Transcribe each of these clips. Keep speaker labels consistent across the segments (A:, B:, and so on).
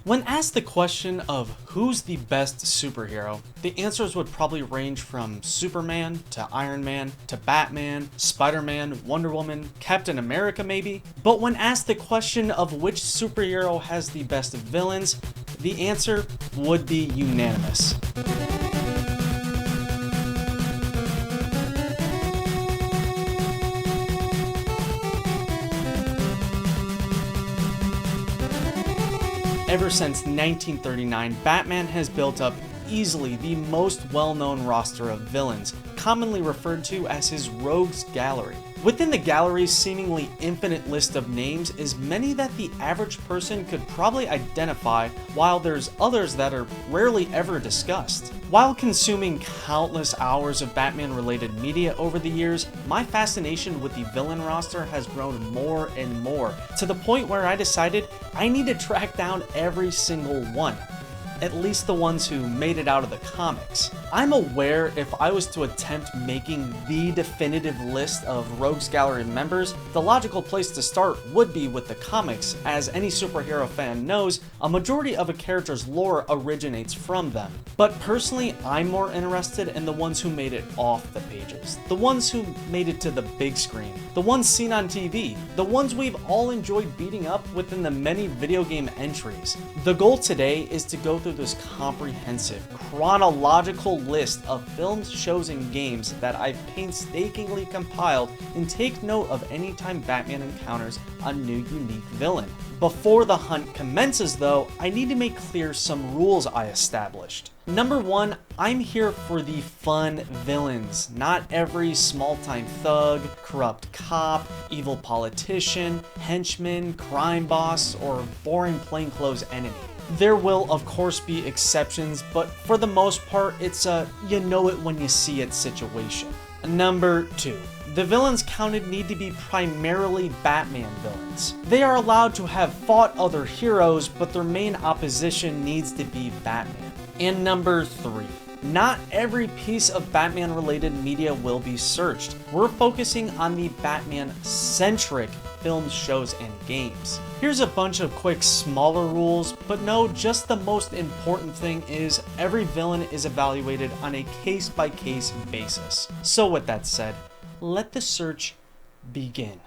A: When asked the question of who's the best superhero, the answers would probably range from Superman to Iron Man to Batman, Spider-Man, Wonder Woman, Captain America maybe. But when asked the question of which superhero has the best villains, the answer would be unanimous. Ever since 1939, Batman has built up easily the most well-known roster of villains, commonly referred to as his Rogues Gallery. Within the gallery's seemingly infinite list of names is many that the average person could probably identify, while there's others that are rarely ever discussed. While consuming countless hours of Batman-related media over the years, my fascination with the villain roster has grown more and more, to the point where I decided I need to track down every single one. At least the ones who made it out of the comics. I'm aware if I was to attempt making the definitive list of Rogues Gallery members, the logical place to start would be with the comics. As any superhero fan knows, a majority of a character's lore originates from them. But personally, I'm more interested in the ones who made it off the pages, the ones who made it to the big screen, the ones seen on TV, the ones we've all enjoyed beating up within the many video game entries. The goal today is to go through this comprehensive, chronological list of films, shows, and games that I've painstakingly compiled and take note of any time Batman encounters a new unique villain. Before the hunt commences though, I need to make clear some rules I established. Number one, I'm here for the fun villains, not every small-time thug, corrupt cop, evil politician, henchman, crime boss, or boring plainclothes enemy. There will of course be exceptions, but for the most part it's a you know it when you see it situation. Number two, the villains counted need to be primarily Batman villains. They are allowed to have fought other heroes, but their main opposition needs to be Batman. And number three, not every piece of Batman related media will be searched. We're focusing on the Batman centric films, shows, and games. Here's a bunch of quick smaller rules, but no, just the most important thing is every villain is evaluated on a case-by-case basis. So with that said, let the search begin.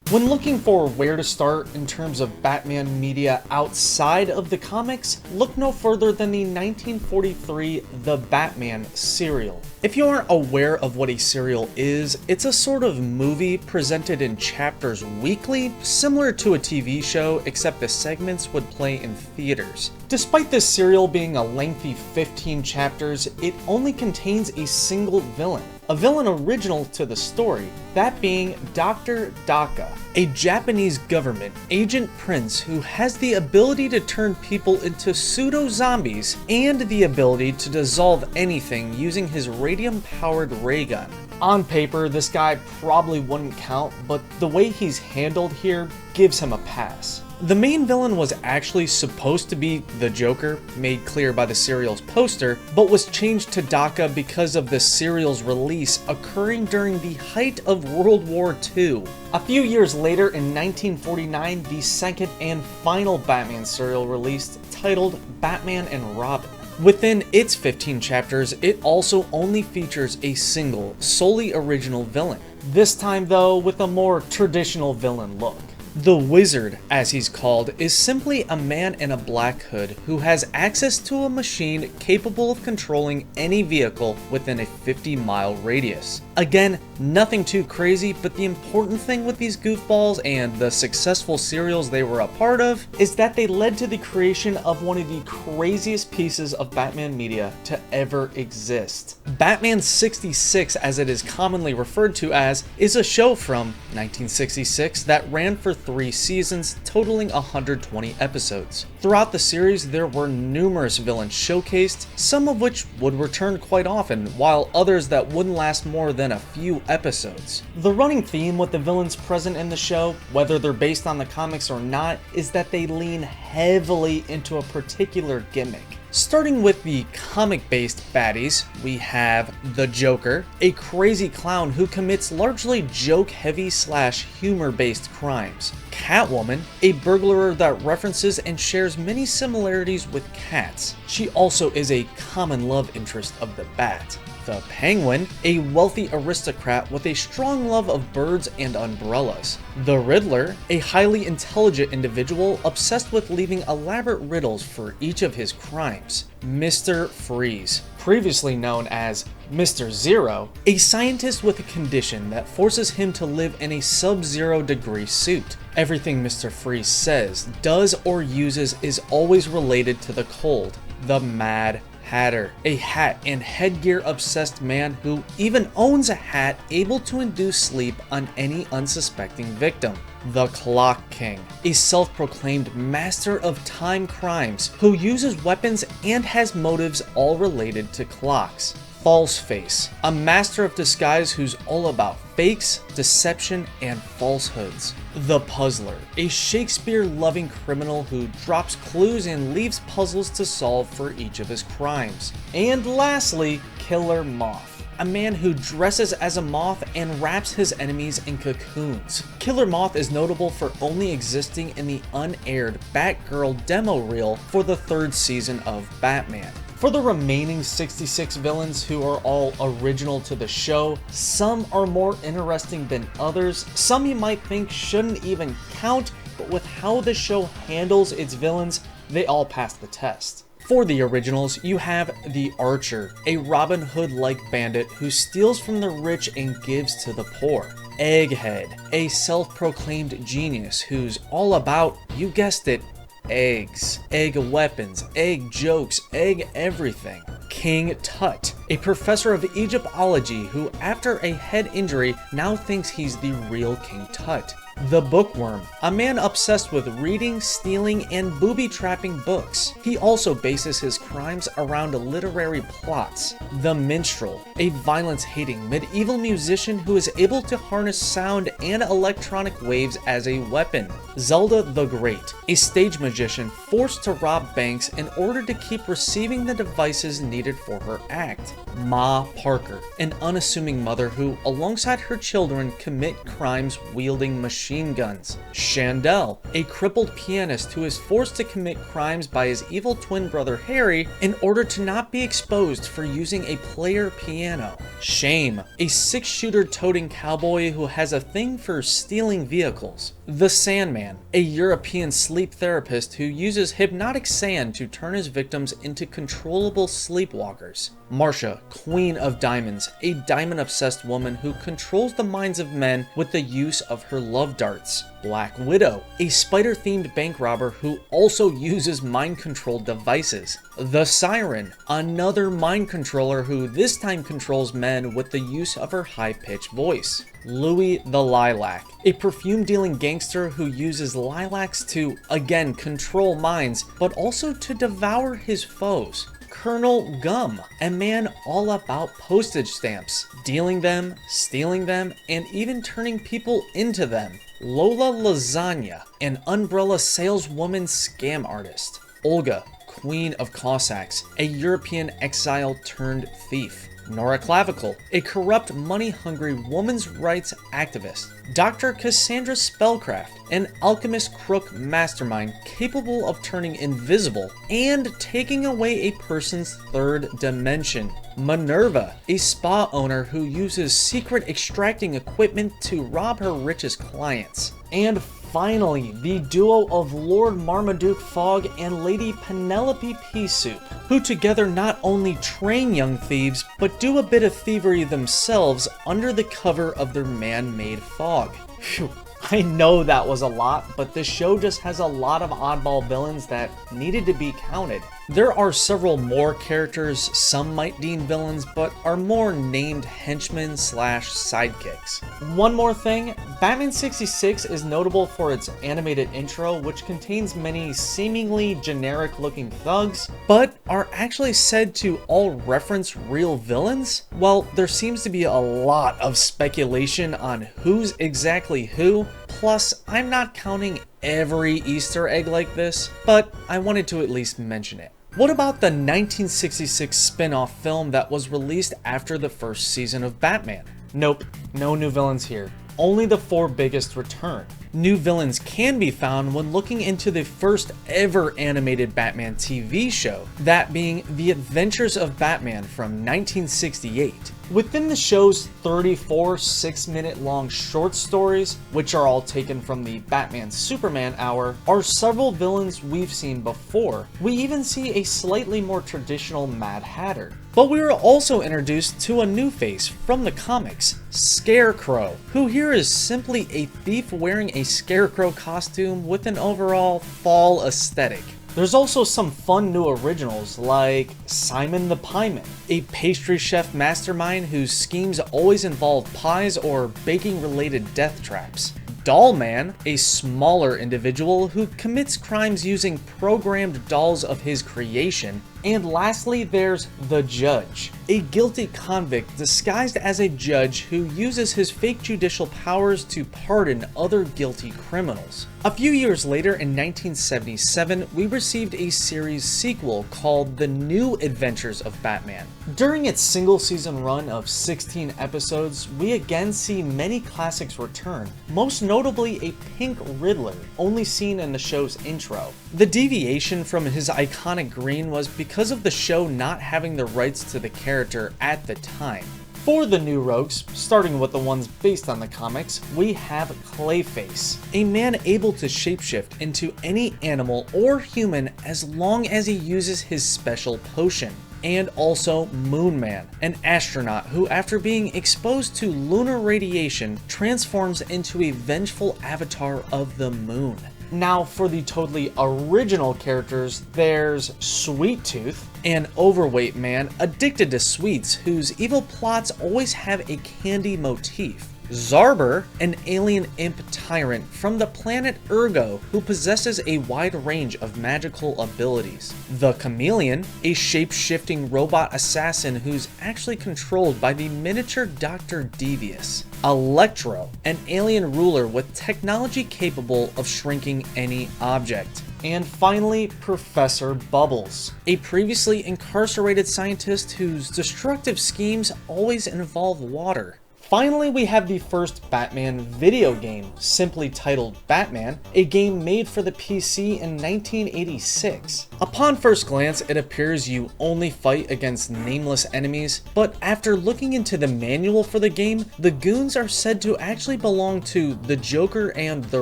A: When looking for where to start in terms of Batman media outside of the comics, look no further than the 1943 The Batman serial. If you aren't aware of what a serial is, it's a sort of movie presented in chapters weekly, similar to a TV show, except the segments would play in theaters. Despite this serial being a lengthy 15 chapters, it only contains a single villain. A villain original to the story, that being Dr. Daka, a Japanese government agent prince who has the ability to turn people into pseudo-zombies and the ability to dissolve anything using his radium-powered ray gun. On paper, this guy probably wouldn't count, but the way he's handled here gives him a pass. The main villain was actually supposed to be the Joker, made clear by the serial's poster, but was changed to Daka because of the serial's release occurring during the height of World War II. A few years later, in 1949, the second and final Batman serial released, titled Batman and Robin. Within its 15 chapters, it also only features a single, solely original villain. This time though, with a more traditional villain look. The Wizard, as he's called, is simply a man in a black hood who has access to a machine capable of controlling any vehicle within a 50-mile radius. Again, nothing too crazy, but the important thing with these goofballs and the successful serials they were a part of is that they led to the creation of one of the craziest pieces of Batman media to ever exist. Batman 66, as it is commonly referred to as, is a show from 1966 that ran for 3 seasons, totaling 120 episodes. Throughout the series, there were numerous villains showcased, some of which would return quite often, while others that wouldn't last more than than a few episodes. The running theme with the villains present in the show, whether they're based on the comics or not, is that they lean heavily into a particular gimmick. Starting with the comic-based baddies, we have the Joker, a crazy clown who commits largely joke-heavy / humor-based crimes. Catwoman, a burglar that references and shares many similarities with cats. She also is a common love interest of the Bat. The Penguin, a wealthy aristocrat with a strong love of birds and umbrellas. The Riddler, a highly intelligent individual obsessed with leaving elaborate riddles for each of his crimes. Mr. Freeze, previously known as Mr. Zero, a scientist with a condition that forces him to live in a sub-zero degree suit. Everything Mr. Freeze says, does, or uses is always related to the cold. The Mad Hatter, a hat and headgear obsessed man who even owns a hat able to induce sleep on any unsuspecting victim. The Clock King, a self-proclaimed master of time crimes who uses weapons and has motives all related to clocks. Falseface, a master of disguise who's all about fakes, deception, and falsehoods. The Puzzler, a Shakespeare-loving criminal who drops clues and leaves puzzles to solve for each of his crimes. And lastly, Killer Moth, a man who dresses as a moth and wraps his enemies in cocoons. Killer Moth is notable for only existing in the unaired Batgirl demo reel for the 3rd season of Batman. For the remaining 66 villains who are all original to the show, some are more interesting than others, some you might think shouldn't even count, but with how the show handles its villains, they all pass the test. For the originals, you have the Archer, a Robin Hood-like bandit who steals from the rich and gives to the poor. Egghead, a self-proclaimed genius who's all about, you guessed it, eggs, egg weapons, egg jokes, egg everything. King Tut, a professor of Egyptology who, after a head injury, now thinks he's the real King Tut. The Bookworm, a man obsessed with reading, stealing, and booby-trapping books. He also bases his crimes around literary plots. The Minstrel, a violence-hating medieval musician who is able to harness sound and electronic waves as a weapon. Zelda the Great, a stage magician forced to rob banks in order to keep receiving the devices needed for her act. Ma Parker, an unassuming mother who, alongside her children, commit crimes wielding machine guns. Chandel, a crippled pianist who is forced to commit crimes by his evil twin brother Harry in order to not be exposed for using a player piano. Shame, a 6-shooter toting cowboy who has a thing for stealing vehicles. The Sandman, a European sleep therapist who uses hypnotic sand to turn his victims into controllable sleepwalkers. Marcia, Queen of Diamonds, a diamond-obsessed woman who controls the minds of men with the use of her love darts. Black Widow, a spider-themed bank robber who also uses mind-controlled devices. The Siren, another mind controller who this time controls men with the use of her high-pitched voice. Louis the Lilac, a perfume-dealing gangster who uses lilacs to, again, control minds, but also to devour his foes. Colonel Gum, a man all about postage stamps, dealing them, stealing them, and even turning people into them. Lola Lasagna, an umbrella saleswoman scam artist. Olga, Queen of Cossacks, a European exile turned thief. Nora Clavicle, a corrupt, money-hungry women's rights activist. Dr. Cassandra Spellcraft, an alchemist crook mastermind capable of turning invisible and taking away a person's third dimension. Minerva, a spa owner who uses secret extracting equipment to rob her richest clients. And finally, the duo of Lord Marmaduke Fogg and Lady Penelope Peasoup, who together not only train young thieves, but do a bit of thievery themselves under the cover of their man-made fog. Phew, I know that was a lot, but this show just has a lot of oddball villains that needed to be counted. There are several more characters some might deem villains, but are more named henchmen slash sidekicks. One more thing, Batman 66 is notable for its animated intro, which contains many seemingly generic looking thugs, but are actually said to all reference real villains. Well, there seems to be a lot of speculation on who's exactly who, plus I'm not counting every Easter egg like this, but I wanted to at least mention it. What about the 1966 spin-off film that was released after the first season of Batman? Nope, no new villains here. Only the 4 biggest return. New villains can be found when looking into the first ever animated Batman TV show, that being The Adventures of Batman from 1968. Within the show's 34 6-minute long short stories, which are all taken from the Batman Superman hour, are several villains we've seen before. We even see a slightly more traditional Mad Hatter. But we were also introduced to a new face from the comics, Scarecrow, who here is simply a thief wearing a scarecrow costume with an overall fall aesthetic. There's also some fun new originals like Simon the Pieman, a pastry chef mastermind whose schemes always involve pies or baking related death traps. Dollman, a smaller individual who commits crimes using programmed dolls of his creation. And lastly, there's the Judge, a guilty convict disguised as a judge who uses his fake judicial powers to pardon other guilty criminals. A few years later, in 1977, we received a series sequel called The New Adventures of Batman. During its single-season run of 16 episodes, we again see many classics return, most notably a pink Riddler, only seen in the show's intro. The deviation from his iconic green was because of the show not having the rights to the character at the time. For the new rogues, starting with the ones based on the comics, we have Clayface, a man able to shapeshift into any animal or human as long as he uses his special potion. And also Moon Man, an astronaut who, after being exposed to lunar radiation, transforms into a vengeful avatar of the moon. Now, for the totally original characters, there's Sweet Tooth, an overweight man addicted to sweets whose evil plots always have a candy motif. Zarber, an alien imp tyrant from the planet Ergo who possesses a wide range of magical abilities. The Chameleon, a shape-shifting robot assassin who's actually controlled by the miniature Dr. Devious. Electro, an alien ruler with technology capable of shrinking any object. And finally, Professor Bubbles, a previously incarcerated scientist whose destructive schemes always involve water. Finally, we have the first Batman video game, simply titled Batman, a game made for the PC in 1986. Upon first glance, it appears you only fight against nameless enemies, but after looking into the manual for the game, the goons are said to actually belong to the Joker and the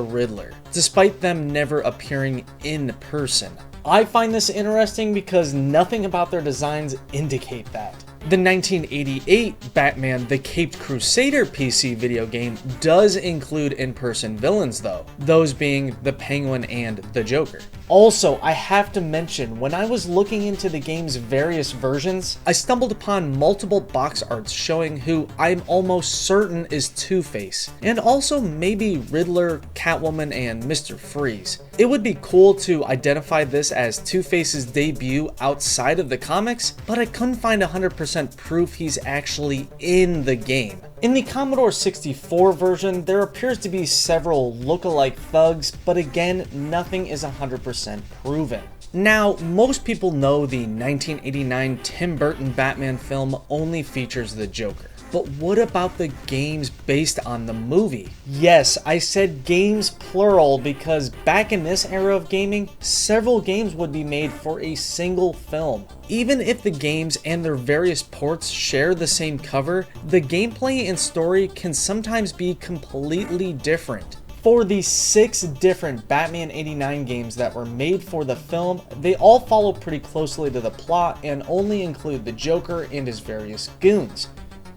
A: Riddler, despite them never appearing in person. I find this interesting because nothing about their designs indicate that. The 1988 Batman the Caped Crusader PC video game does include in-person villains though, those being the Penguin and the Joker. Also, I have to mention, when I was looking into the game's various versions, I stumbled upon multiple box arts showing who I'm almost certain is Two-Face, and also maybe Riddler, Catwoman, and Mr. Freeze. It would be cool to identify this as Two-Face's debut outside of the comics, but I couldn't find 100% proof he's actually in the game. In the Commodore 64 version, there appears to be several look-alike thugs, but again, nothing is 100% proven. Now, most people know the 1989 Tim Burton Batman film only features the Joker. But what about the games based on the movie? Yes, I said games plural because back in this era of gaming, several games would be made for a single film. Even if the games and their various ports share the same cover, the gameplay and story can sometimes be completely different. For the 6 different Batman 89 games that were made for the film, they all follow pretty closely to the plot and only include the Joker and his various goons.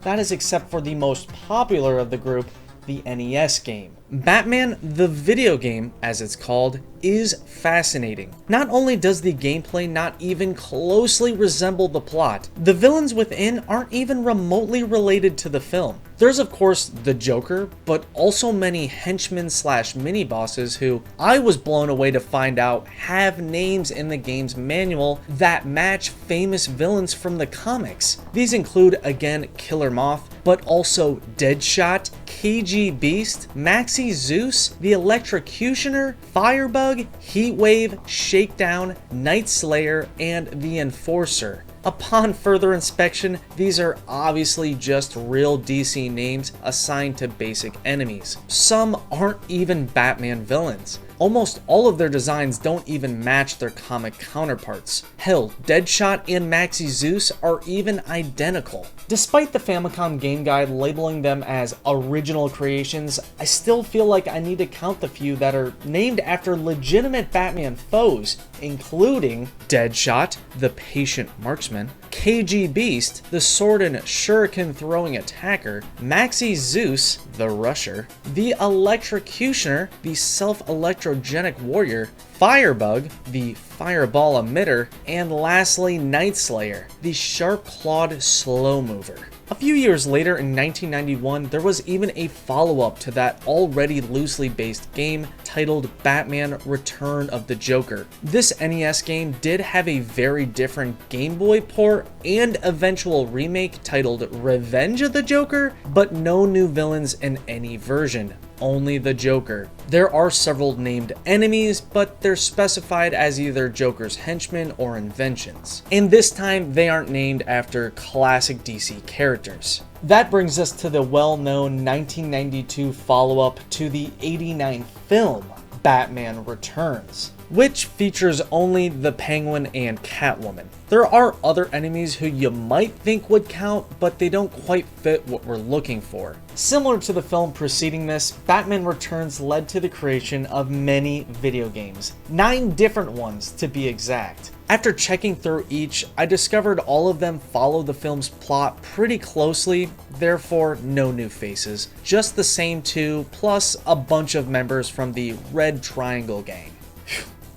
A: That is except for the most popular of the group, the NES game. Batman, the video game, as it's called, is fascinating. Not only does the gameplay not even closely resemble the plot, the villains within aren't even remotely related to the film. There's of course the Joker, but also many henchmen slash mini bosses who I was blown away to find out have names in the game's manual that match famous villains from the comics. These include again Killer Moth, but also Deadshot, KG Beast, Maxi Zeus, the Electrocutioner, Firebug, Heatwave, Shakedown, Night Slayer, and the Enforcer. Upon further inspection, these are obviously just real DC names assigned to basic enemies. Some aren't even Batman villains. Almost all of their designs don't even match their comic counterparts. Hell, Deadshot and Maxi Zeus are even identical. Despite the Famicom Game Guide labeling them as original creations, I still feel like I need to count the few that are named after legitimate Batman foes, including Deadshot, the patient marksman, KG Beast, the sword and shuriken throwing attacker, Maxi Zeus, the rusher, the Electrocutioner, the self-electrogenic warrior, Firebug, the fireball emitter, and lastly Night Slayer, the sharp-clawed slow mover. A few years later in 1991, there was even a follow-up to that already loosely based game titled Batman Return of the Joker. This NES game did have a very different Game Boy port and eventual remake titled Revenge of the Joker, but no new villains in any version. Only the Joker. There are several named enemies, but they're specified as either Joker's henchmen or inventions. And this time, they aren't named after classic DC characters. That brings us to the well-known 1992 follow-up to the '89 film, Batman Returns, which features only the Penguin and Catwoman. There are other enemies who you might think would count, but they don't quite fit what we're looking for. Similar to the film preceding this, Batman Returns led to the creation of many video games, 9 different ones to be exact. After checking through each, I discovered all of them follow the film's plot pretty closely, therefore no new faces, just the same 2 plus a bunch of members from the Red Triangle gang.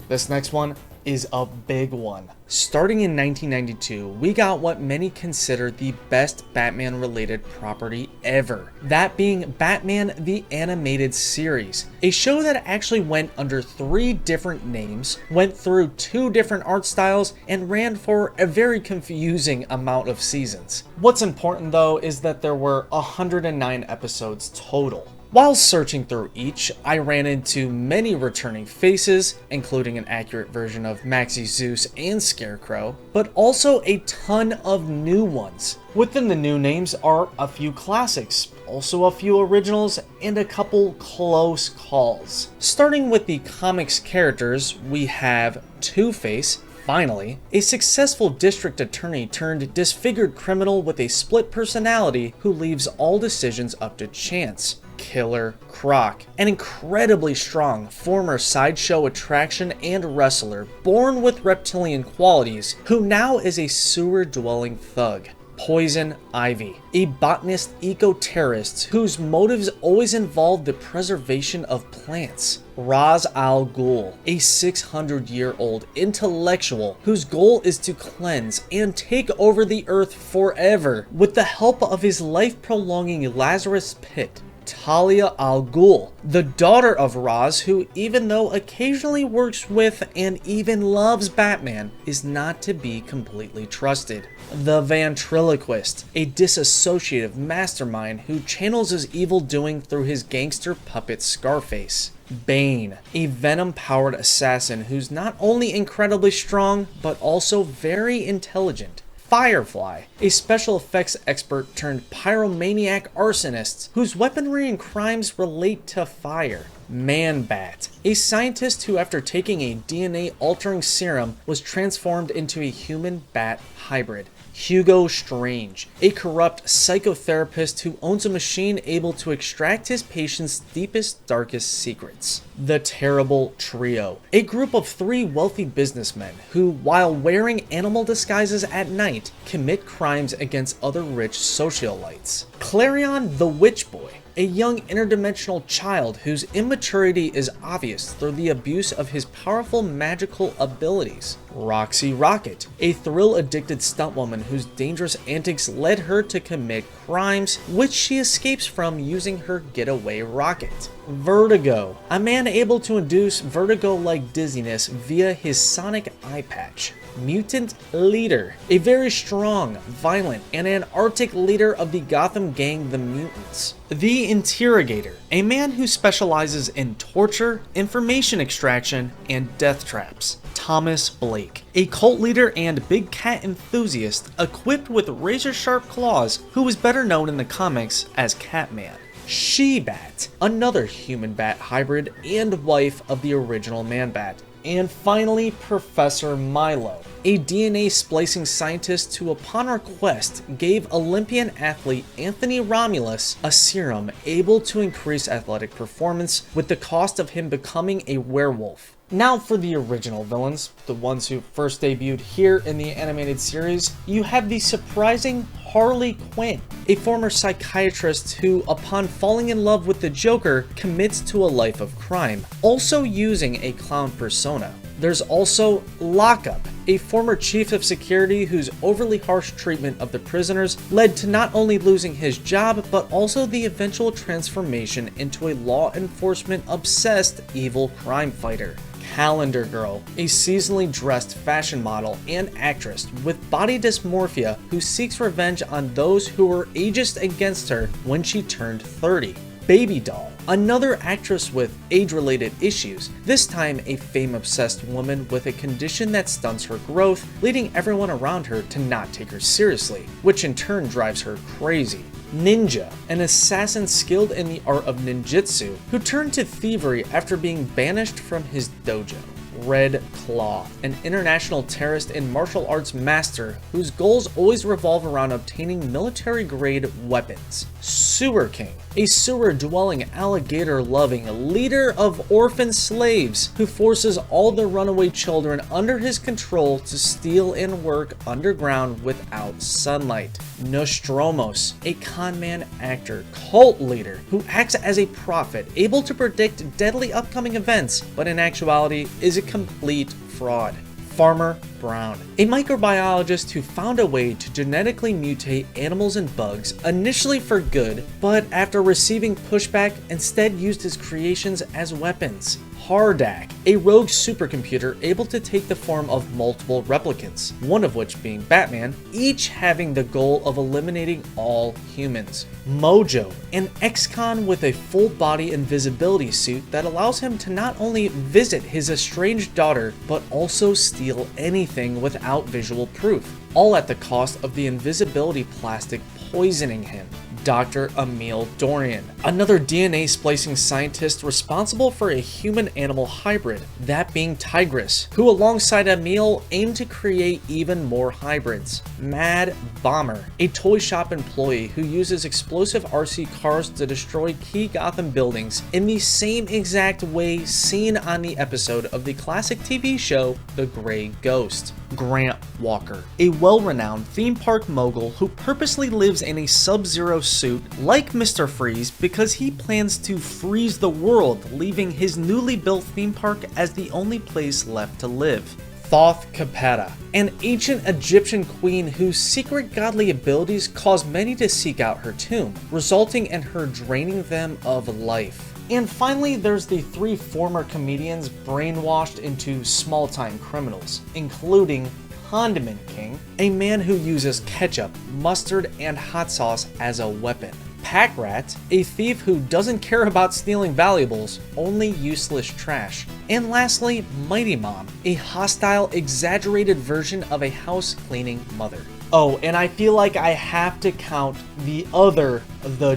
A: This next one is a big one. Starting in 1992, we got what many consider the best Batman-related property ever. That being Batman the Animated Series, a show that actually went under 3 different names, went through 2 different art styles, and ran for a very confusing amount of seasons. What's important though is that there were 109 episodes total. While searching through each, I ran into many returning faces, including an accurate version of Maxi Zeus and Scarecrow, but also a ton of new ones. Within the new names are a few classics, also a few originals, and a couple close calls. Starting with the comics characters, we have Two-Face, finally, a successful district attorney turned disfigured criminal with a split personality who leaves all decisions up to chance. Killer Croc, an incredibly strong former sideshow attraction and wrestler born with reptilian qualities who now is a sewer-dwelling thug. Poison Ivy, a botanist eco-terrorist whose motives always involve the preservation of plants. Ra's al Ghul, a 600-year-old intellectual whose goal is to cleanse and take over the earth forever with the help of his life-prolonging Lazarus Pit. Talia al Ghul, the daughter of Ra's, who even though occasionally works with and even loves Batman, is not to be completely trusted. The Ventriloquist, a disassociative mastermind who channels his evil doing through his gangster puppet Scarface. Bane, a venom-powered assassin who's not only incredibly strong, but also very intelligent. Firefly, a special effects expert turned pyromaniac arsonist whose weaponry and crimes relate to fire. Man-Bat, a scientist who after taking a DNA-altering serum was transformed into a human-bat hybrid. Hugo Strange, a corrupt psychotherapist who owns a machine able to extract his patients' deepest, darkest secrets. The Terrible Trio, a group of 3 wealthy businessmen who, while wearing animal disguises at night, commit crimes against other rich socialites. Clarion the Witch Boy, a young interdimensional child whose immaturity is obvious through the abuse of his powerful magical abilities. Roxy Rocket, a thrill-addicted stuntwoman whose dangerous antics led her to commit crimes, which she escapes from using her getaway rocket. Vertigo, a man able to induce vertigo-like dizziness via his sonic eye patch. Mutant Leader, a very strong, violent, and anarchic leader of the Gotham gang, the Mutants. The Interrogator, a man who specializes in torture, information extraction, and death traps. Thomas Blake, a cult leader and big cat enthusiast equipped with razor-sharp claws who is better known in the comics as Catman. She-Bat, another human-bat hybrid and wife of the original Man-Bat. And finally, Professor Milo, a DNA splicing scientist who upon request gave Olympian athlete Anthony Romulus a serum able to increase athletic performance with the cost of him becoming a werewolf. Now for the original villains, the ones who first debuted here in the animated series, you have the surprising Harley Quinn, a former psychiatrist who, upon falling in love with the Joker, commits to a life of crime, also using a clown persona. There's also Lockup, a former chief of security whose overly harsh treatment of the prisoners led to not only losing his job, but also the eventual transformation into a law enforcement obsessed evil crime fighter. Calendar Girl, a seasonally dressed fashion model and actress with body dysmorphia who seeks revenge on those who were ageist against her when she turned 30. Baby Doll, another actress with age-related issues, this time a fame-obsessed woman with a condition that stunts her growth, leading everyone around her to not take her seriously, which in turn drives her crazy. Ninja, an assassin skilled in the art of ninjutsu, who turned to thievery after being banished from his dojo. Red Claw, an international terrorist and martial arts master whose goals always revolve around obtaining military-grade weapons. Sewer King, a sewer-dwelling, alligator-loving leader of orphan slaves who forces all the runaway children under his control to steal and work underground without sunlight. Nostromos, a conman actor, cult leader who acts as a prophet, able to predict deadly upcoming events, but in actuality is a complete fraud. Farmer Brown, a microbiologist who found a way to genetically mutate animals and bugs, initially for good, but after receiving pushback, instead used his creations as weapons. Hardak, a rogue supercomputer able to take the form of multiple replicants, one of which being Batman, each having the goal of eliminating all humans. Mojo, an ex-con with a full-body invisibility suit that allows him to not only visit his estranged daughter, but also steal anything without visual proof, all at the cost of the invisibility plastic poisoning him. Dr. Emil Dorian, another DNA splicing scientist responsible for a human-animal hybrid, that being Tigress, who alongside Emil aim to create even more hybrids. Mad Bomber, a toy shop employee who uses explosive RC cars to destroy key Gotham buildings in the same exact way seen on the episode of the classic TV show The Grey Ghost. Grant Walker, a well-renowned theme park mogul who purposely lives in a SubZero suit like Mr. Freeze because he plans to freeze the world, leaving his newly built theme park as the only place left to live. Thoth Capeta, an ancient Egyptian queen whose secret godly abilities cause many to seek out her tomb, resulting in her draining them of life. And finally, there's the three former comedians brainwashed into small-time criminals, including Condiment King, a man who uses ketchup, mustard, and hot sauce as a weapon. Pack Rat, a thief who doesn't care about stealing valuables, only useless trash. And lastly, Mighty Mom, a hostile, exaggerated version of a house-cleaning mother. Oh, and I feel like I have to count the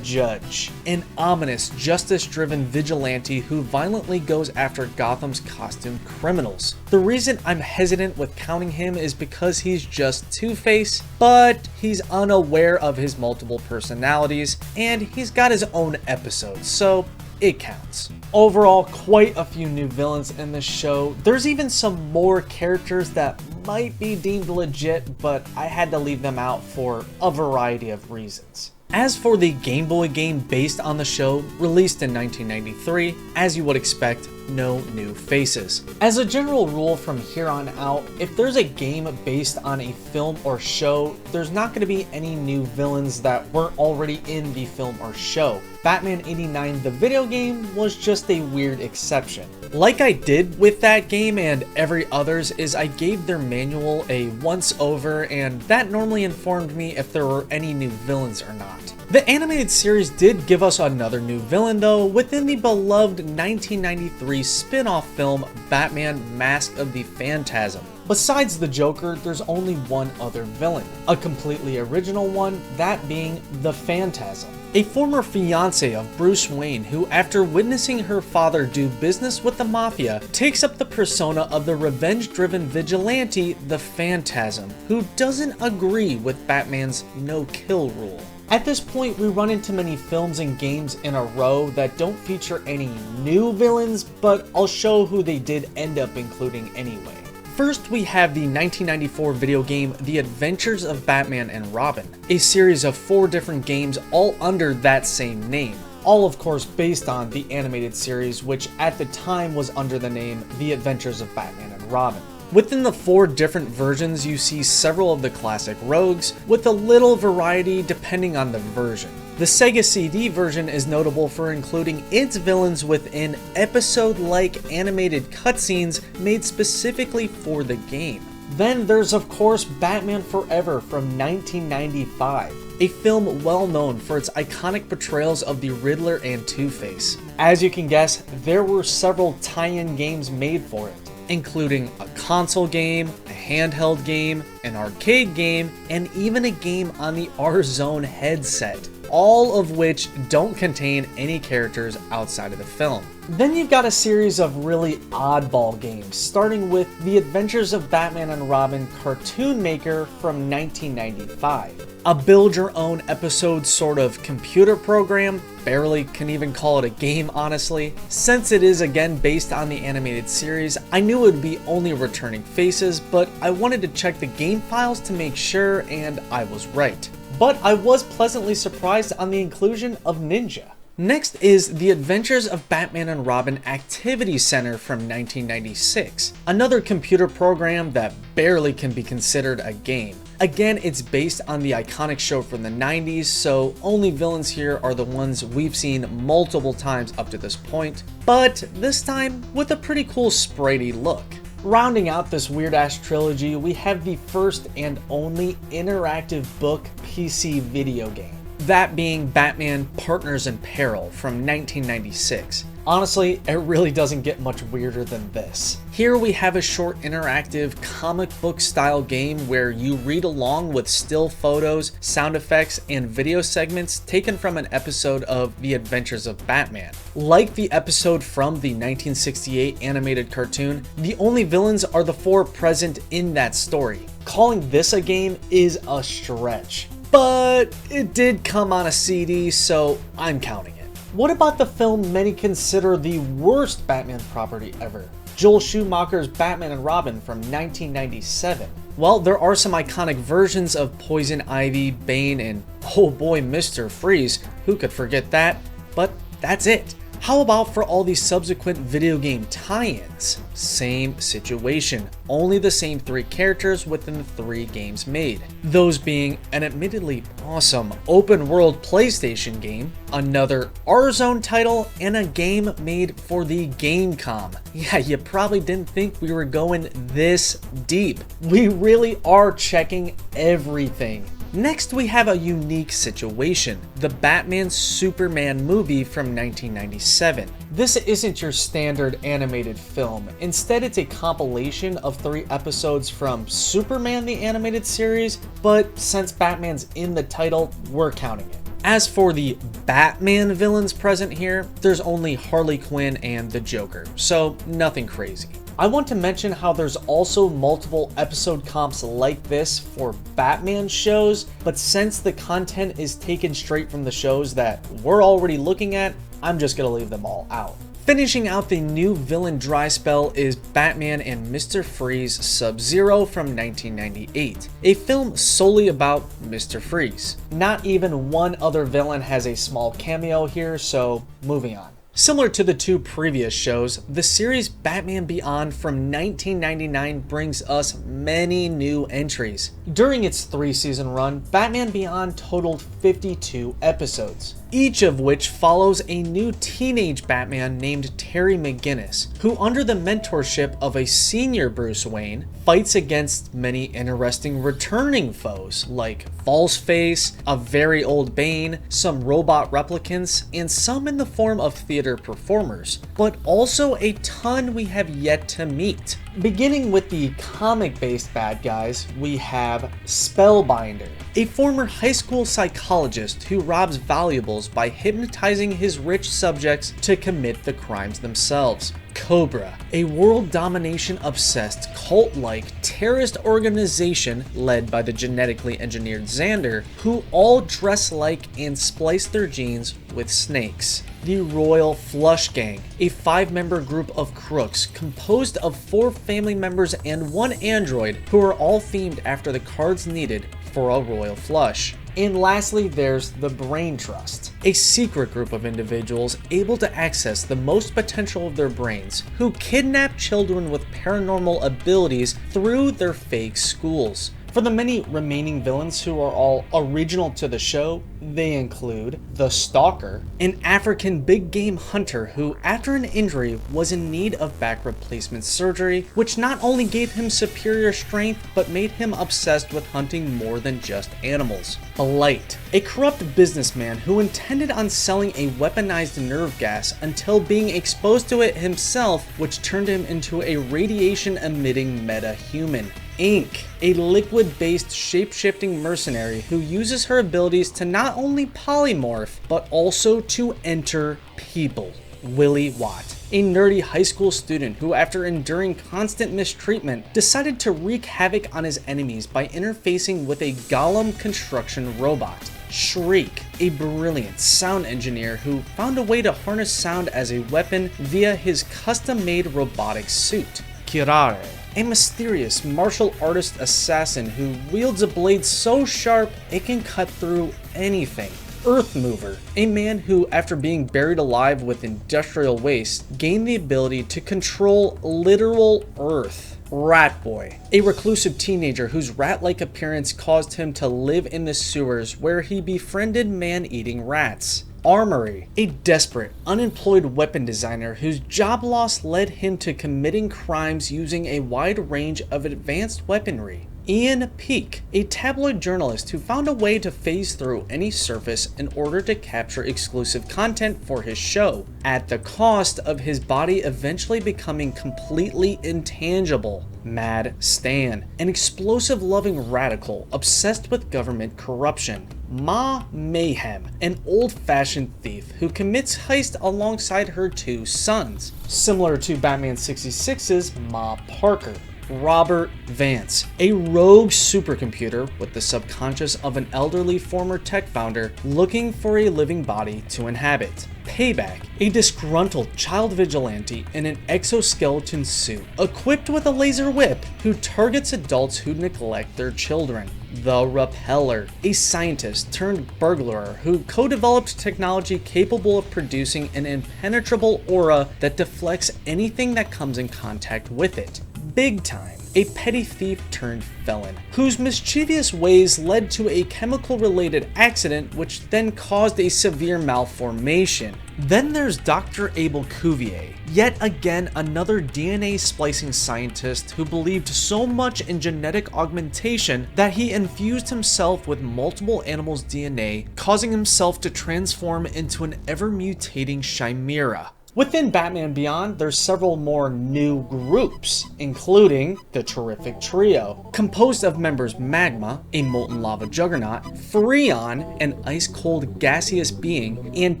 A: Judge, an ominous, justice-driven vigilante who violently goes after Gotham's costumed criminals. The reason I'm hesitant with counting him is because he's just Two-Face, but he's unaware of his multiple personalities, and he's got his own episodes, so it counts. Overall, quite a few new villains in this show. There's even some more characters that might be deemed legit, but I had to leave them out for a variety of reasons. As for the Game Boy game based on the show, released in 1993, as you would expect, no new faces. As a general rule from here on out, if there's a game based on a film or show, there's not going to be any new villains that weren't already in the film or show. Batman '89 the video game was just a weird exception. Like I did with that game and every others is I gave their manual a once over, and that normally informed me if there were any new villains or not. The animated series did give us another new villain though, within the beloved 1993 spin-off film Batman Mask of the Phantasm. Besides the Joker, there's only one other villain, a completely original one, that being the Phantasm. A former fiance of Bruce Wayne who, after witnessing her father do business with the Mafia, takes up the persona of the revenge-driven vigilante, the Phantasm, who doesn't agree with Batman's no-kill rule. At this point, we run into many films and games in a row that don't feature any new villains, but I'll show who they did end up including anyway. First, we have the 1994 video game The Adventures of Batman and Robin, a series of 4 different games all under that same name. All of course based on the animated series, which at the time was under the name The Adventures of Batman and Robin. Within the 4 different versions, you see several of the classic rogues, with a little variety depending on the version. The Sega CD version is notable for including its villains within episode-like animated cutscenes made specifically for the game. Then there's of course Batman Forever from 1995, a film well known for its iconic portrayals of the Riddler and Two-Face. As you can guess, there were several tie-in games made for it, including a console game, a handheld game, an arcade game, and even a game on the R-Zone headset, all of which don't contain any characters outside of the film. Then you've got a series of really oddball games, starting with The Adventures of Batman and Robin Cartoon Maker from 1995. A build-your-own episode sort of computer program, barely can even call it a game honestly. Since it is again based on the animated series, I knew it would be only returning faces, but I wanted to check the game files to make sure, and I was right. But I was pleasantly surprised on the inclusion of Ninja. Next is The Adventures of Batman and Robin Activity Center from 1996, another computer program that barely can be considered a game. Again, it's based on the iconic show from the 90s, so only villains here are the ones we've seen multiple times up to this point, but this time with a pretty cool sprite-y look. Rounding out this weird-ass trilogy, we have the first and only interactive book PC video game, that being Batman Partners in Peril from 1996. Honestly, it really doesn't get much weirder than this. Here we have a short interactive comic book style game where you read along with still photos, sound effects, and video segments taken from an episode of The Adventures of Batman. Like the episode from the 1968 animated cartoon, the only villains are the 4 present in that story. Calling this a game is a stretch, but it did come on a CD, so I'm counting it. What about the film many consider the worst Batman property ever? Joel Schumacher's Batman and Robin from 1997. Well, there are some iconic versions of Poison Ivy, Bane, and oh boy, Mr. Freeze. Who could forget that? But that's it. How about for all these subsequent video game tie-ins? Same situation, only the same 3 characters within the 3 games made. Those being an admittedly awesome open-world PlayStation game, another R-Zone title, and a game made for the Gamecom. Yeah, you probably didn't think we were going this deep. We really are checking everything. Next, we have a unique situation, the Batman Superman movie from 1997. This isn't your standard animated film. Instead, it's a compilation of 3 episodes from Superman the Animated Series, but since Batman's in the title, we're counting it. As for the Batman villains present here, there's only Harley Quinn and the Joker, so nothing crazy. I want to mention how there's also multiple episode comps like this for Batman shows, but since the content is taken straight from the shows that we're already looking at, I'm just gonna leave them all out. Finishing out the new villain dry spell is Batman and Mr. Freeze SubZero from 1998, a film solely about Mr. Freeze. Not even one other villain has a small cameo here, so moving on. Similar to the two previous shows, the series Batman Beyond from 1999 brings us many new entries. During its 3-season run, Batman Beyond totaled 52 episodes, each of which follows a new teenage Batman named Terry McGinnis, who under the mentorship of a senior Bruce Wayne, fights against many interesting returning foes like Falseface, a very old Bane, some robot replicants, and some in the form of theater performers, but also a ton we have yet to meet. Beginning with the comic-based bad guys, we have Spellbinder, a former high school psychologist who robs valuables by hypnotizing his rich subjects to commit the crimes themselves. Cobra, a world domination obsessed cult-like terrorist organization led by the genetically engineered Xander, who all dress like and splice their genes with snakes. The Royal Flush Gang, a 5-member group of crooks composed of 4 family members and 1 android who are all themed after the cards needed for a royal flush. And lastly, there's the Brain Trust, a secret group of individuals able to access the most potential of their brains, who kidnap children with paranormal abilities through their fake schools. For the many remaining villains who are all original to the show, they include the Stalker, an African big game hunter who, after an injury, was in need of back replacement surgery, which not only gave him superior strength, but made him obsessed with hunting more than just animals. Blight, a corrupt businessman who intended on selling a weaponized nerve gas until being exposed to it himself, which turned him into a radiation-emitting meta-human. Ink, a liquid-based shape-shifting mercenary who uses her abilities to not only polymorph, but also to enter people. Willie Watt, a nerdy high school student who, after enduring constant mistreatment, decided to wreak havoc on his enemies by interfacing with a golem construction robot. Shriek, a brilliant sound engineer who found a way to harness sound as a weapon via his custom-made robotic suit. Kirare, a mysterious martial artist assassin who wields a blade so sharp it can cut through anything. Earth Mover, a man who, after being buried alive with industrial waste, gained the ability to control literal Earth. Rat Boy, a reclusive teenager whose rat-like appearance caused him to live in the sewers where he befriended man-eating rats. Armory, a desperate, unemployed weapon designer whose job loss led him to committing crimes using a wide range of advanced weaponry. Ian Peake, a tabloid journalist who found a way to phase through any surface in order to capture exclusive content for his show, at the cost of his body eventually becoming completely intangible. Mad Stan, an explosive-loving radical obsessed with government corruption. Ma Mayhem, an old-fashioned thief who commits heist alongside her 2 sons, similar to Batman 66's Ma Parker. Robert Vance, a rogue supercomputer with the subconscious of an elderly former tech founder looking for a living body to inhabit. Payback, a disgruntled child vigilante in an exoskeleton suit equipped with a laser whip who targets adults who neglect their children. The Repeller, a scientist turned burglar who co-developed technology capable of producing an impenetrable aura that deflects anything that comes in contact with it. Big Time, a petty thief turned felon, whose mischievous ways led to a chemical-related accident which then caused a severe malformation. Then there's Dr. Abel Cuvier, yet again another DNA splicing scientist who believed so much in genetic augmentation that he infused himself with multiple animals' DNA, causing himself to transform into an ever-mutating chimera. Within Batman Beyond, there's several more new groups, including the Terrific Trio, composed of members Magma, a molten lava juggernaut, Freon, an ice-cold gaseous being, and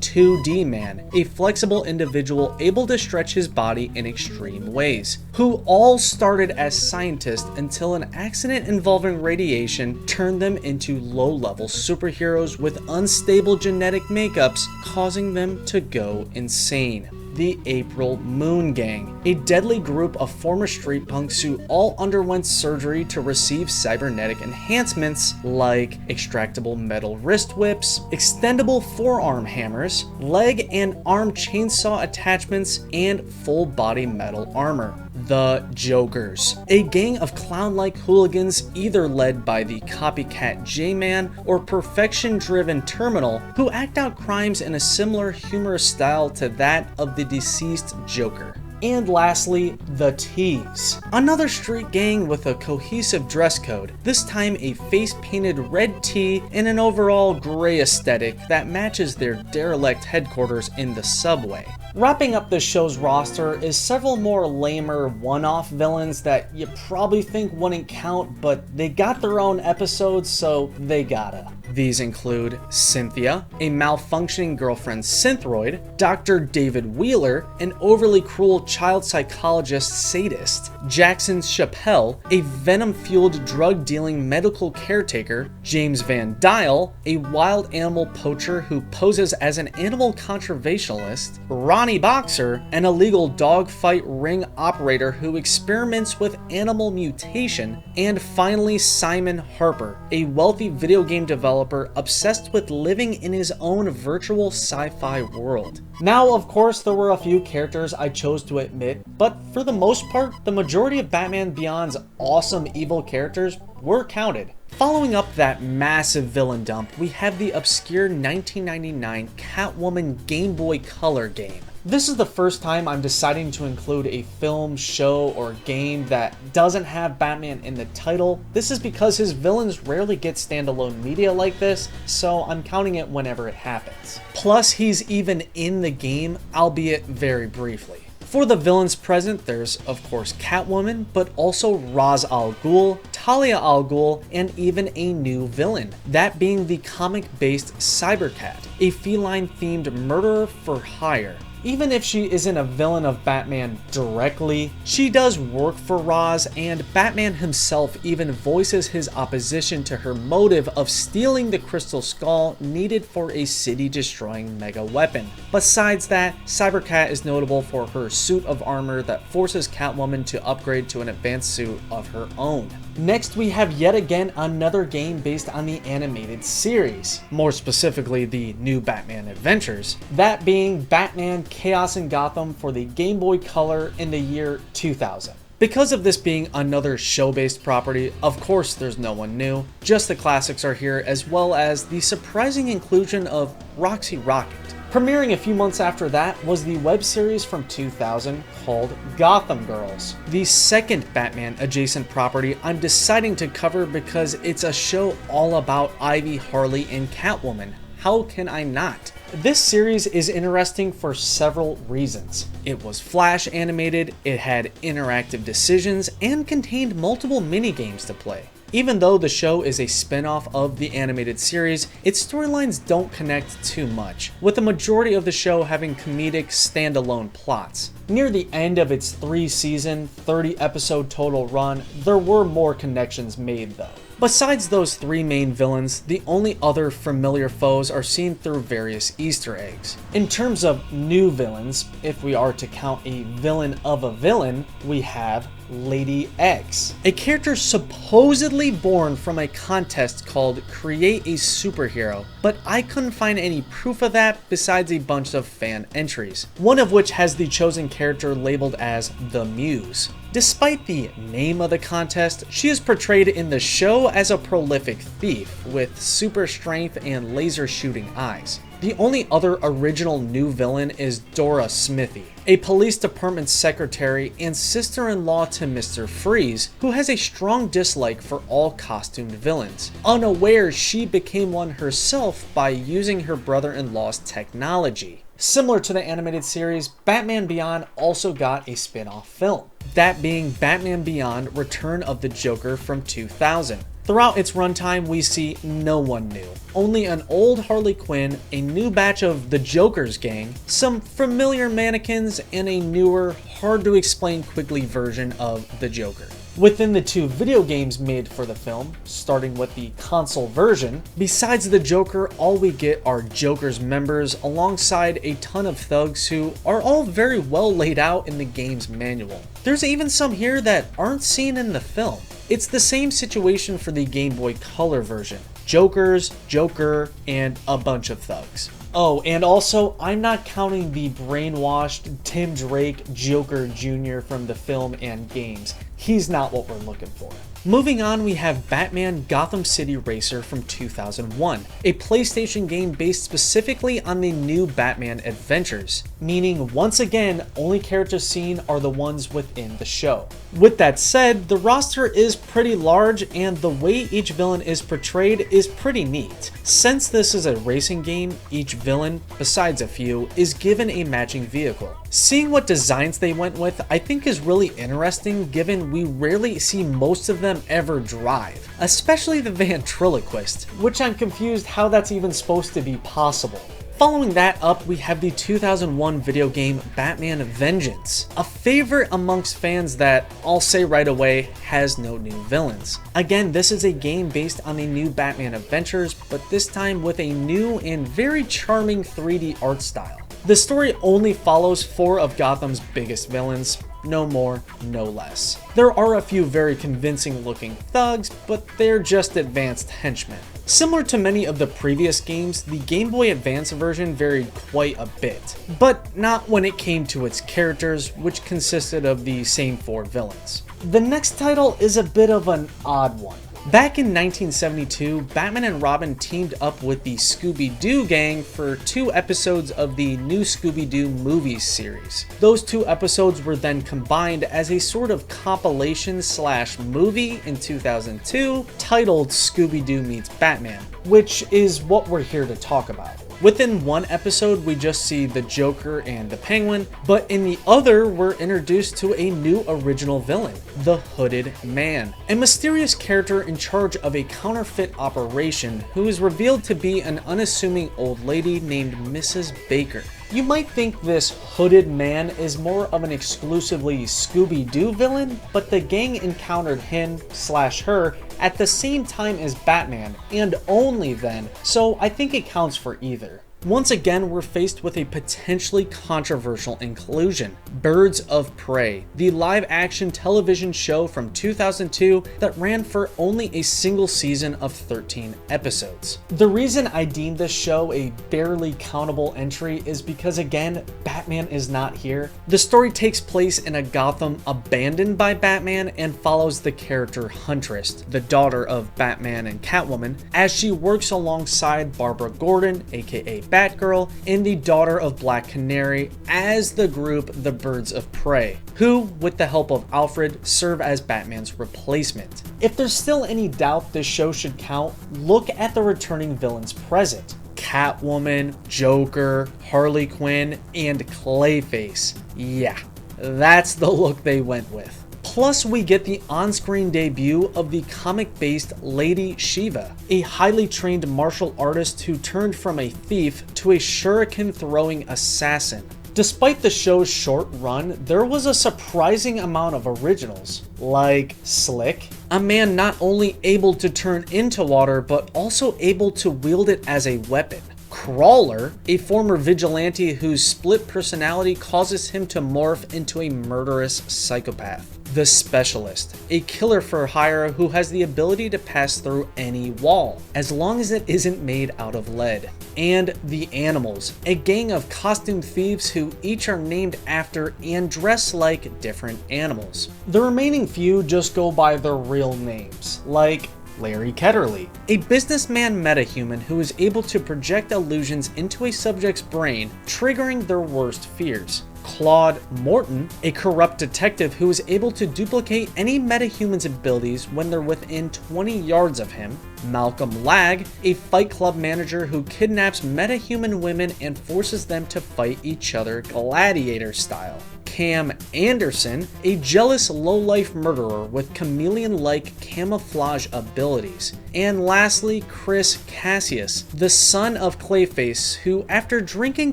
A: 2D Man, a flexible individual able to stretch his body in extreme ways, who all started as scientists until an accident involving radiation turned them into low-level superheroes with unstable genetic makeups, causing them to go insane. the April Moon Gang, a deadly group of former street punks who all underwent surgery to receive cybernetic enhancements like extractable metal wrist whips, extendable forearm hammers, leg and arm chainsaw attachments, and full body metal armor. The Jokers, a gang of clown-like hooligans either led by the copycat J-Man or perfection-driven Terminal, who act out crimes in a similar humorous style to that of the deceased Joker. And lastly, the Tees, another street gang with a cohesive dress code, this time a face-painted red tee and an overall gray aesthetic that matches their derelict headquarters in the subway. Wrapping up the show's roster is several more lamer one-off villains that you probably think wouldn't count, but they got their own episodes, so they gotta. These include Cynthia, a malfunctioning girlfriend synthroid, Dr. David Wheeler, an overly cruel child psychologist sadist, Jackson Chappelle, a venom-fueled drug-dealing medical caretaker, James Van Dyne, a wild animal poacher who poses as an animal conservationist, Ronnie Boxer, an illegal dogfight ring operator who experiments with animal mutation, and finally Simon Harper, a wealthy video game developer obsessed with living in his own virtual sci-fi world. Now, of course, there were a few characters I chose to omit, but for the most part, the majority of Batman Beyond's awesome evil characters were counted. Following up that massive villain dump, we have the obscure 1999 Catwoman Game Boy Color game. This is the first time I'm deciding to include a film, show, or game that doesn't have Batman in the title. This is because his villains rarely get standalone media like this, so I'm counting it whenever it happens. Plus, he's even in the game, albeit very briefly. For the villains present, there's of course Catwoman, but also Ra's al Ghul, Talia al Ghul, and even a new villain, that being the comic-based Cybercat, a feline-themed murderer for hire. Even if she isn't a villain of Batman directly, she does work for Ra's, and Batman himself even voices his opposition to her motive of stealing the Crystal Skull needed for a city-destroying mega weapon. Besides that, Cybercat is notable for her suit of armor that forces Catwoman to upgrade to an advanced suit of her own. Next, we have yet again another game based on the animated series, more specifically the New Batman Adventures, that being Batman Chaos in Gotham for the Game Boy Color in the year 2000. Because of this being another show-based property, of course there's no one new, just the classics are here, as well as the surprising inclusion of Roxy Rocket. Premiering a few months after that was the web series from 2000 called Gotham Girls, the second Batman adjacent property I'm deciding to cover because it's a show all about Ivy, Harley, and Catwoman. How can I not? This series is interesting for several reasons. It was flash animated, it had interactive decisions, and contained multiple minigames to play. Even though the show is a spin-off of the animated series, its storylines don't connect too much, with the majority of the show having comedic standalone plots. Near the end of its 3-season, 30-episode total run, there were more connections made though. Besides those three main villains, the only other familiar foes are seen through various Easter eggs. In terms of new villains, if we are to count a villain of a villain, we have Lady X, a character supposedly born from a contest called Create a Superhero, but I couldn't find any proof of that besides a bunch of fan entries, one of which has the chosen character labeled as the Muse. Despite the name of the contest, she is portrayed in the show as a prolific thief with super strength and laser shooting eyes. The only other original new villain is Dora Smithy, a police department secretary and sister-in-law to Mr. Freeze, who has a strong dislike for all costumed villains. Unaware, she became one herself by using her brother-in-law's technology. Similar to the animated series, Batman Beyond also got a spin-off film, that being Batman Beyond: Return of the Joker from 2000. Throughout its runtime, we see no one new, only an old Harley Quinn, a new batch of the Joker's gang, some familiar mannequins, and a newer, hard to explain quickly version of the Joker. Within the 2 video games made for the film, starting with the console version, besides the Joker, all we get are Joker's members alongside a ton of thugs who are all very well laid out in the game's manual. There's even some here that aren't seen in the film. It's the same situation for the Game Boy Color version. Jokers, Joker, and a bunch of thugs. Oh, and also, I'm not counting the brainwashed Tim Drake Joker Jr. from the film and games. He's not what we're looking for. Moving on, we have Batman Gotham City Racer from 2001, a PlayStation game based specifically on the new Batman adventures, meaning once again, only characters seen are the ones within the show. With that said, the roster is pretty large and the way each villain is portrayed is pretty neat. Since this is a racing game, each villain, besides a few, is given a matching vehicle. Seeing what designs they went with I think is really interesting given we rarely see most of them ever drive, especially the ventriloquist, which I'm confused how that's even supposed to be possible. Following that up, we have the 2001 video game Batman Vengeance, a favorite amongst fans that, I'll say right away, has no new villains. Again, this is a game based on the new Batman adventures, but this time with a new and very charming 3D art style. The story only follows 4 of Gotham's biggest villains, no more, no less. There are a few very convincing looking thugs, but they're just advanced henchmen. Similar to many of the previous games, the Game Boy Advance version varied quite a bit, but not when it came to its characters, which consisted of the same 4 villains. The next title is a bit of an odd one. Back in 1972, Batman and Robin teamed up with the Scooby-Doo gang for 2 episodes of the new Scooby-Doo movies series. Those 2 episodes were then combined as a sort of compilation / movie in 2002 titled Scooby-Doo Meets Batman, which is what we're here to talk about. Within one episode, we just see the Joker and the Penguin, but in the other, we're introduced to a new original villain, the Hooded Man, a mysterious character in charge of a counterfeit operation who is revealed to be an unassuming old lady named Mrs. Baker. You might think this Hooded Man is more of an exclusively Scooby-Doo villain, but the gang encountered him / her at the same time as Batman, and only then, so I think it counts for either. Once again, we're faced with a potentially controversial inclusion, Birds of Prey, the live-action television show from 2002 that ran for only a single season of 13 episodes. The reason I deem this show a barely countable entry is because, again, Batman is not here. The story takes place in a Gotham abandoned by Batman and follows the character Huntress, the daughter of Batman and Catwoman, as she works alongside Barbara Gordon, aka Batgirl, and the daughter of Black Canary as the group the Birds of Prey, who, with the help of Alfred, serve as Batman's replacement. If there's still any doubt this show should count, look at the returning villains present. Catwoman, Joker, Harley Quinn, and Clayface. Yeah, that's the look they went with. Plus, we get the on-screen debut of the comic-based Lady Shiva, a highly trained martial artist who turned from a thief to a shuriken-throwing assassin. Despite the show's short run, there was a surprising amount of originals, like Slick, a man not only able to turn into water, but also able to wield it as a weapon. Crawler, a former vigilante whose split personality causes him to morph into a murderous psychopath. The Specialist, a killer for hire who has the ability to pass through any wall, as long as it isn't made out of lead. And the Animals, a gang of costume thieves who each are named after and dress like different animals. The remaining few just go by their real names, like Larry Ketterly, a businessman metahuman who is able to project illusions into a subject's brain, triggering their worst fears. Claude Morton, a corrupt detective who is able to duplicate any metahuman's abilities when they're within 20 yards of him. Malcolm Lag, a Fight Club manager who kidnaps metahuman women and forces them to fight each other gladiator style. Cam Anderson, a jealous low-life murderer with chameleon-like camouflage abilities. And lastly, Chris Cassius, the son of Clayface, who after drinking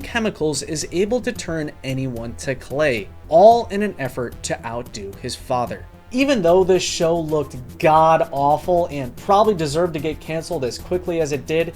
A: chemicals is able to turn anyone to clay, all in an effort to outdo his father. Even though this show looked god-awful and probably deserved to get canceled as quickly as it did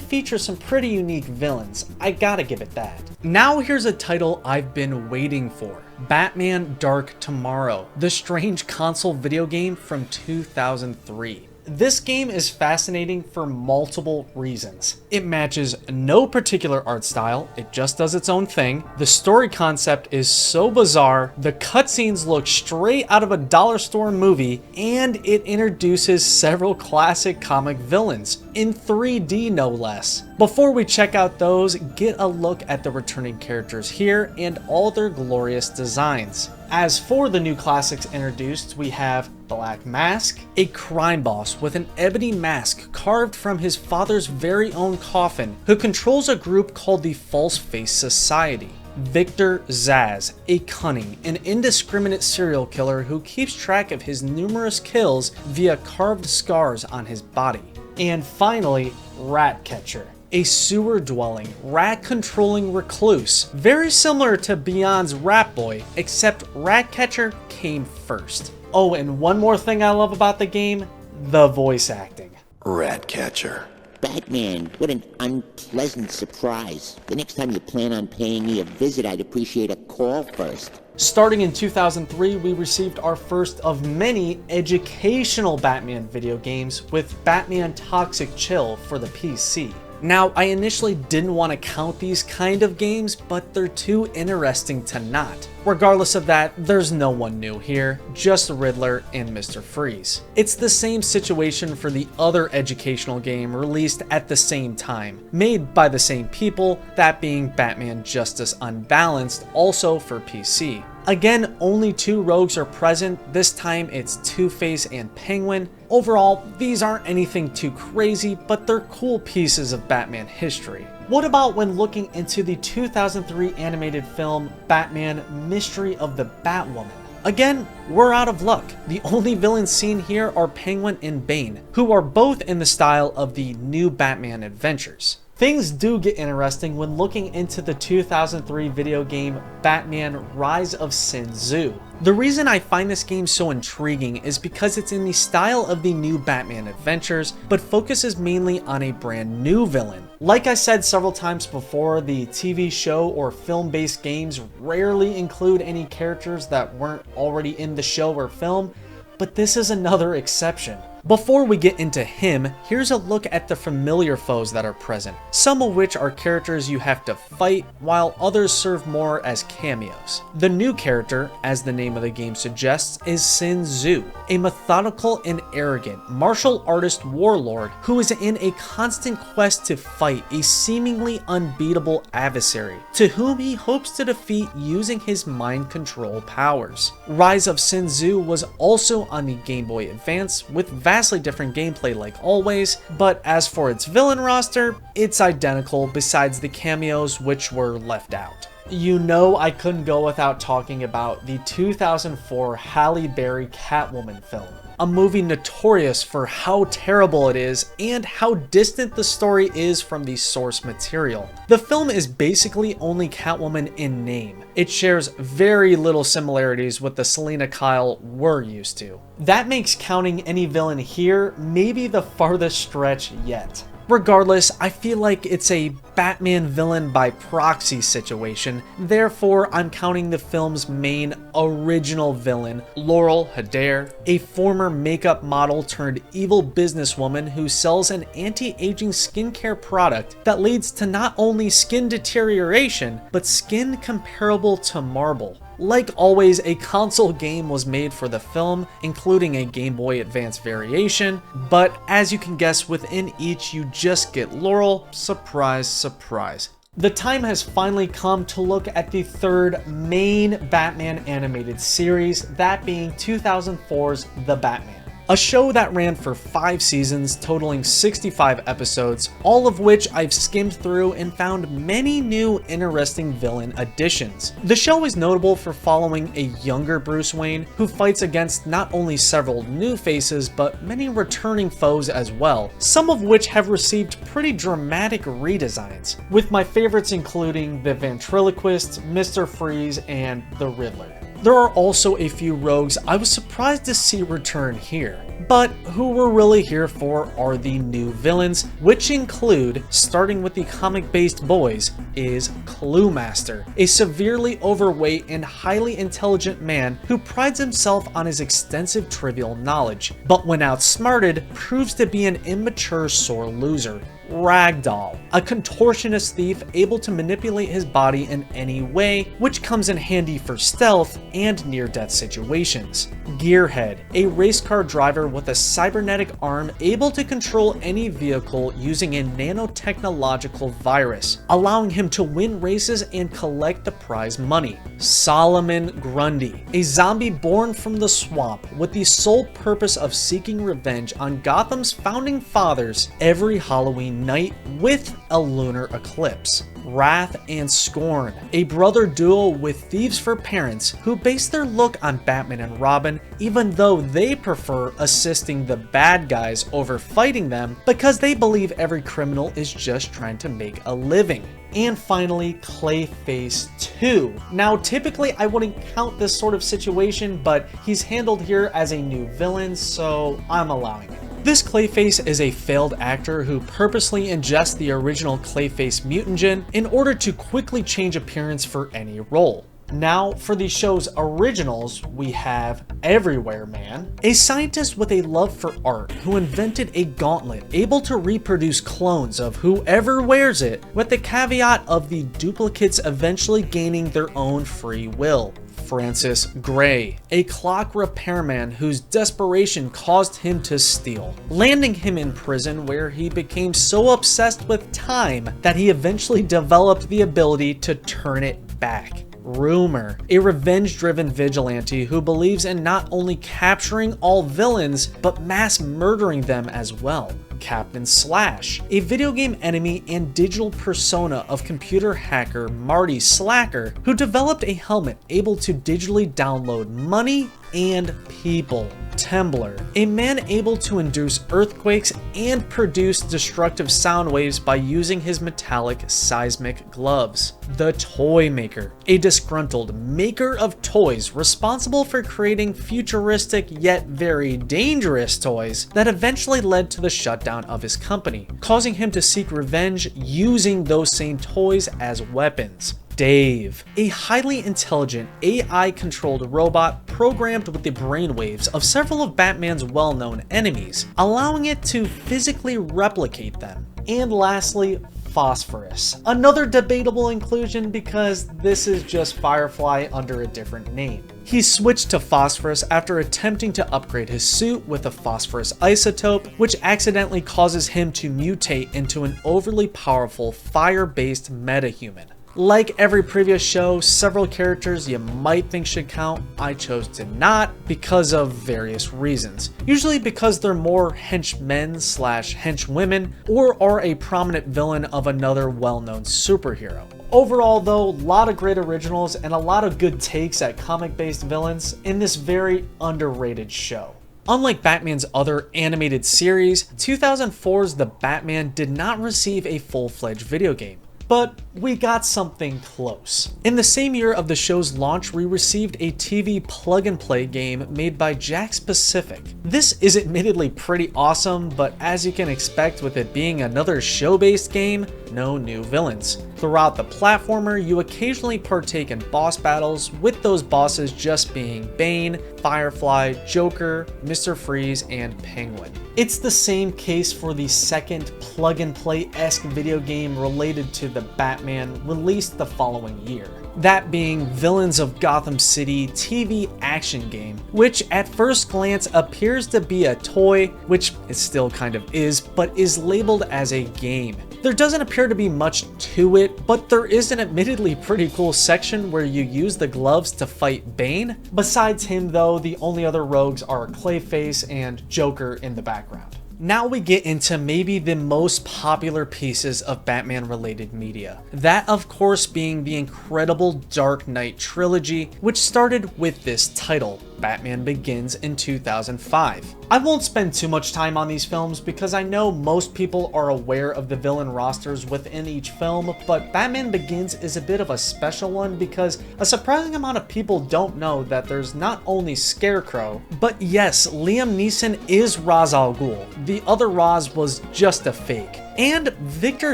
A: feature some pretty unique villains, I gotta give it that. Now here's a title I've been waiting for. Batman Dark Tomorrow, the strange console video game from 2003. This game is fascinating for multiple reasons. It matches no particular art style, it just does its own thing. The story concept is so bizarre, the cutscenes look straight out of a dollar store movie, and it introduces several classic comic villains, in 3D no less. Before we check out those, get a look at the returning characters here and all their glorious designs. As for the new classics introduced, we have Black Mask, a crime boss with an ebony mask carved from his father's very own coffin, who controls a group called the False Face Society. Victor Zsasz, a cunning and indiscriminate serial killer who keeps track of his numerous kills via carved scars on his body. And finally, Ratcatcher, a sewer-dwelling, rat-controlling recluse, very similar to Beyond's Rat Boy, except Ratcatcher came first. Oh, and one more thing I love about the game, the voice acting.
B: Ratcatcher.
C: Batman, what an unpleasant surprise. The next time you plan on paying me a visit, I'd appreciate a call first.
A: Starting in 2003, we received our first of many educational Batman video games with Batman Toxic Chill for the PC. Now, I initially didn't want to count these kind of games, but they're too interesting to not. Regardless of that, there's no one new here, just the Riddler and Mr. Freeze. It's the same situation for the other educational game released at the same time, made by the same people, that being Batman Justice Unbalanced, also for PC. Again, only two rogues are present, this time it's Two-Face and Penguin. Overall, these aren't anything too crazy, but they're cool pieces of Batman history. What about when looking into the 2003 animated film Batman Mystery of the Batwoman? Again, we're out of luck. The only villains seen here are Penguin and Bane, who are both in the style of the new Batman adventures. Things do get interesting when looking into the 2003 video game Batman Rise of Sin Tzu. The reason I find this game so intriguing is because it's in the style of the new Batman adventures, but focuses mainly on a brand new villain. Like I said several times before, the TV show or film-based games rarely include any characters that weren't already in the show or film, but this is another exception. Before we get into him, here's a look at the familiar foes that are present, some of which are characters you have to fight, while others serve more as cameos. The new character, as the name of the game suggests, is Sin Tzu, a methodical and arrogant martial artist warlord who is in a constant quest to fight a seemingly unbeatable adversary, to whom he hopes to defeat using his mind control powers. Rise of Sin Tzu was also on the Game Boy Advance, with vastly different gameplay like always, but as for its villain roster, it's identical besides the cameos which were left out. You know I couldn't go without talking about the 2004 Halle Berry Catwoman film, a movie notorious for how terrible it is and how distant the story is from the source material. The film is basically only Catwoman in name. It shares very little similarities with the Selina Kyle we're used to. That makes counting any villain here maybe the farthest stretch yet. Regardless, I feel like it's a Batman villain by proxy situation, therefore I'm counting the film's main original villain, Laurel Harder, a former makeup model turned evil businesswoman who sells an anti-aging skincare product that leads to not only skin deterioration, but skin comparable to marble. Like always, a console game was made for the film, including a Game Boy Advance variation, but as you can guess, within each you just get Laurel, surprise, surprise. The time has finally come to look at the third main Batman animated series, that being 2004's The Batman. A show that ran for 5 seasons, totaling 65 episodes, all of which I've skimmed through and found many new interesting villain additions. The show is notable for following a younger Bruce Wayne who fights against not only several new faces but many returning foes as well, some of which have received pretty dramatic redesigns, with my favorites including the Ventriloquist, Mr. Freeze, and the Riddler. There are also a few rogues I was surprised to see return here, but who we're really here for are the new villains, which include, starting with the comic-based boys, is Cluemaster, a severely overweight and highly intelligent man who prides himself on his extensive trivial knowledge, but when outsmarted, proves to be an immature sore loser. Ragdoll, a contortionist thief able to manipulate his body in any way, which comes in handy for stealth and near-death situations. Gearhead, a race car driver with a cybernetic arm able to control any vehicle using a nanotechnological virus, allowing him to win races and collect the prize money. Solomon Grundy, a zombie born from the swamp with the sole purpose of seeking revenge on Gotham's founding fathers every Halloween night with a lunar eclipse. Wrath and Scorn, a brother duo with thieves for parents who base their look on Batman and Robin, even though they prefer assisting the bad guys over fighting them because they believe every criminal is just trying to make a living. And finally, Clayface 2. Now, typically I wouldn't count this sort of situation, but he's handled here as a new villain, so I'm allowing it. This Clayface is a failed actor who purposely ingests the original Clayface mutagen in order to quickly change appearance for any role. Now, for the show's originals, we have Everywhere Man, a scientist with a love for art who invented a gauntlet able to reproduce clones of whoever wears it, with the caveat of the duplicates eventually gaining their own free will. Francis Gray, a clock repairman whose desperation caused him to steal, landing him in prison where he became so obsessed with time that he eventually developed the ability to turn it back. Rumor, a revenge-driven vigilante who believes in not only capturing all villains, but mass murdering them as well. Captain Slash, a video game enemy and digital persona of computer hacker Marty Slacker, who developed a helmet able to digitally download money and people. Tembler, a man able to induce earthquakes and produce destructive sound waves by using his metallic seismic gloves. The Toy Maker, a disgruntled maker of toys responsible for creating futuristic yet very dangerous toys that eventually led to the shutdown of his company, causing him to seek revenge using those same toys as weapons. Dave, a highly intelligent AI-controlled robot programmed with the brainwaves of several of Batman's well-known enemies, allowing it to physically replicate them. And lastly, Phosphorus, another debatable inclusion because this is just Firefly under a different name. He switched to Phosphorus after attempting to upgrade his suit with a phosphorus isotope, which accidentally causes him to mutate into an overly powerful fire-based metahuman. Like every previous show, several characters you might think should count, I chose to not because of various reasons. Usually because they're more henchmen slash henchwomen or are a prominent villain of another well-known superhero. Overall though, a lot of great originals and a lot of good takes at comic-based villains in this very underrated show. Unlike Batman's other animated series, 2004's The Batman did not receive a full-fledged video game. But we got something close. In the same year of the show's launch, we received a TV plug-and-play game made by Jakks Pacific. This is admittedly pretty awesome, but as you can expect with it being another show-based game, no new villains. Throughout the platformer, you occasionally partake in boss battles, with those bosses just being Bane, Firefly, Joker, Mr. Freeze, and Penguin. It's the same case for the second plug-and-play-esque video game related to the Batman released the following year. That being Villains of Gotham City TV action game, which at first glance appears to be a toy, which it still kind of is, but is labeled as a game. There doesn't appear to be much to it, but there is an admittedly pretty cool section where you use the gloves to fight Bane. Besides him though, the only other rogues are Clayface and Joker in the background. Now we get into maybe the most popular pieces of Batman related media. That of course being the incredible Dark Knight trilogy, which started with this title, Batman Begins in 2005. I won't spend too much time on these films because I know most people are aware of the villain rosters within each film, but Batman Begins is a bit of a special one because a surprising amount of people don't know that there's not only Scarecrow, but yes, Liam Neeson is Ra's al Ghul. The other Ra's was just a fake. And Victor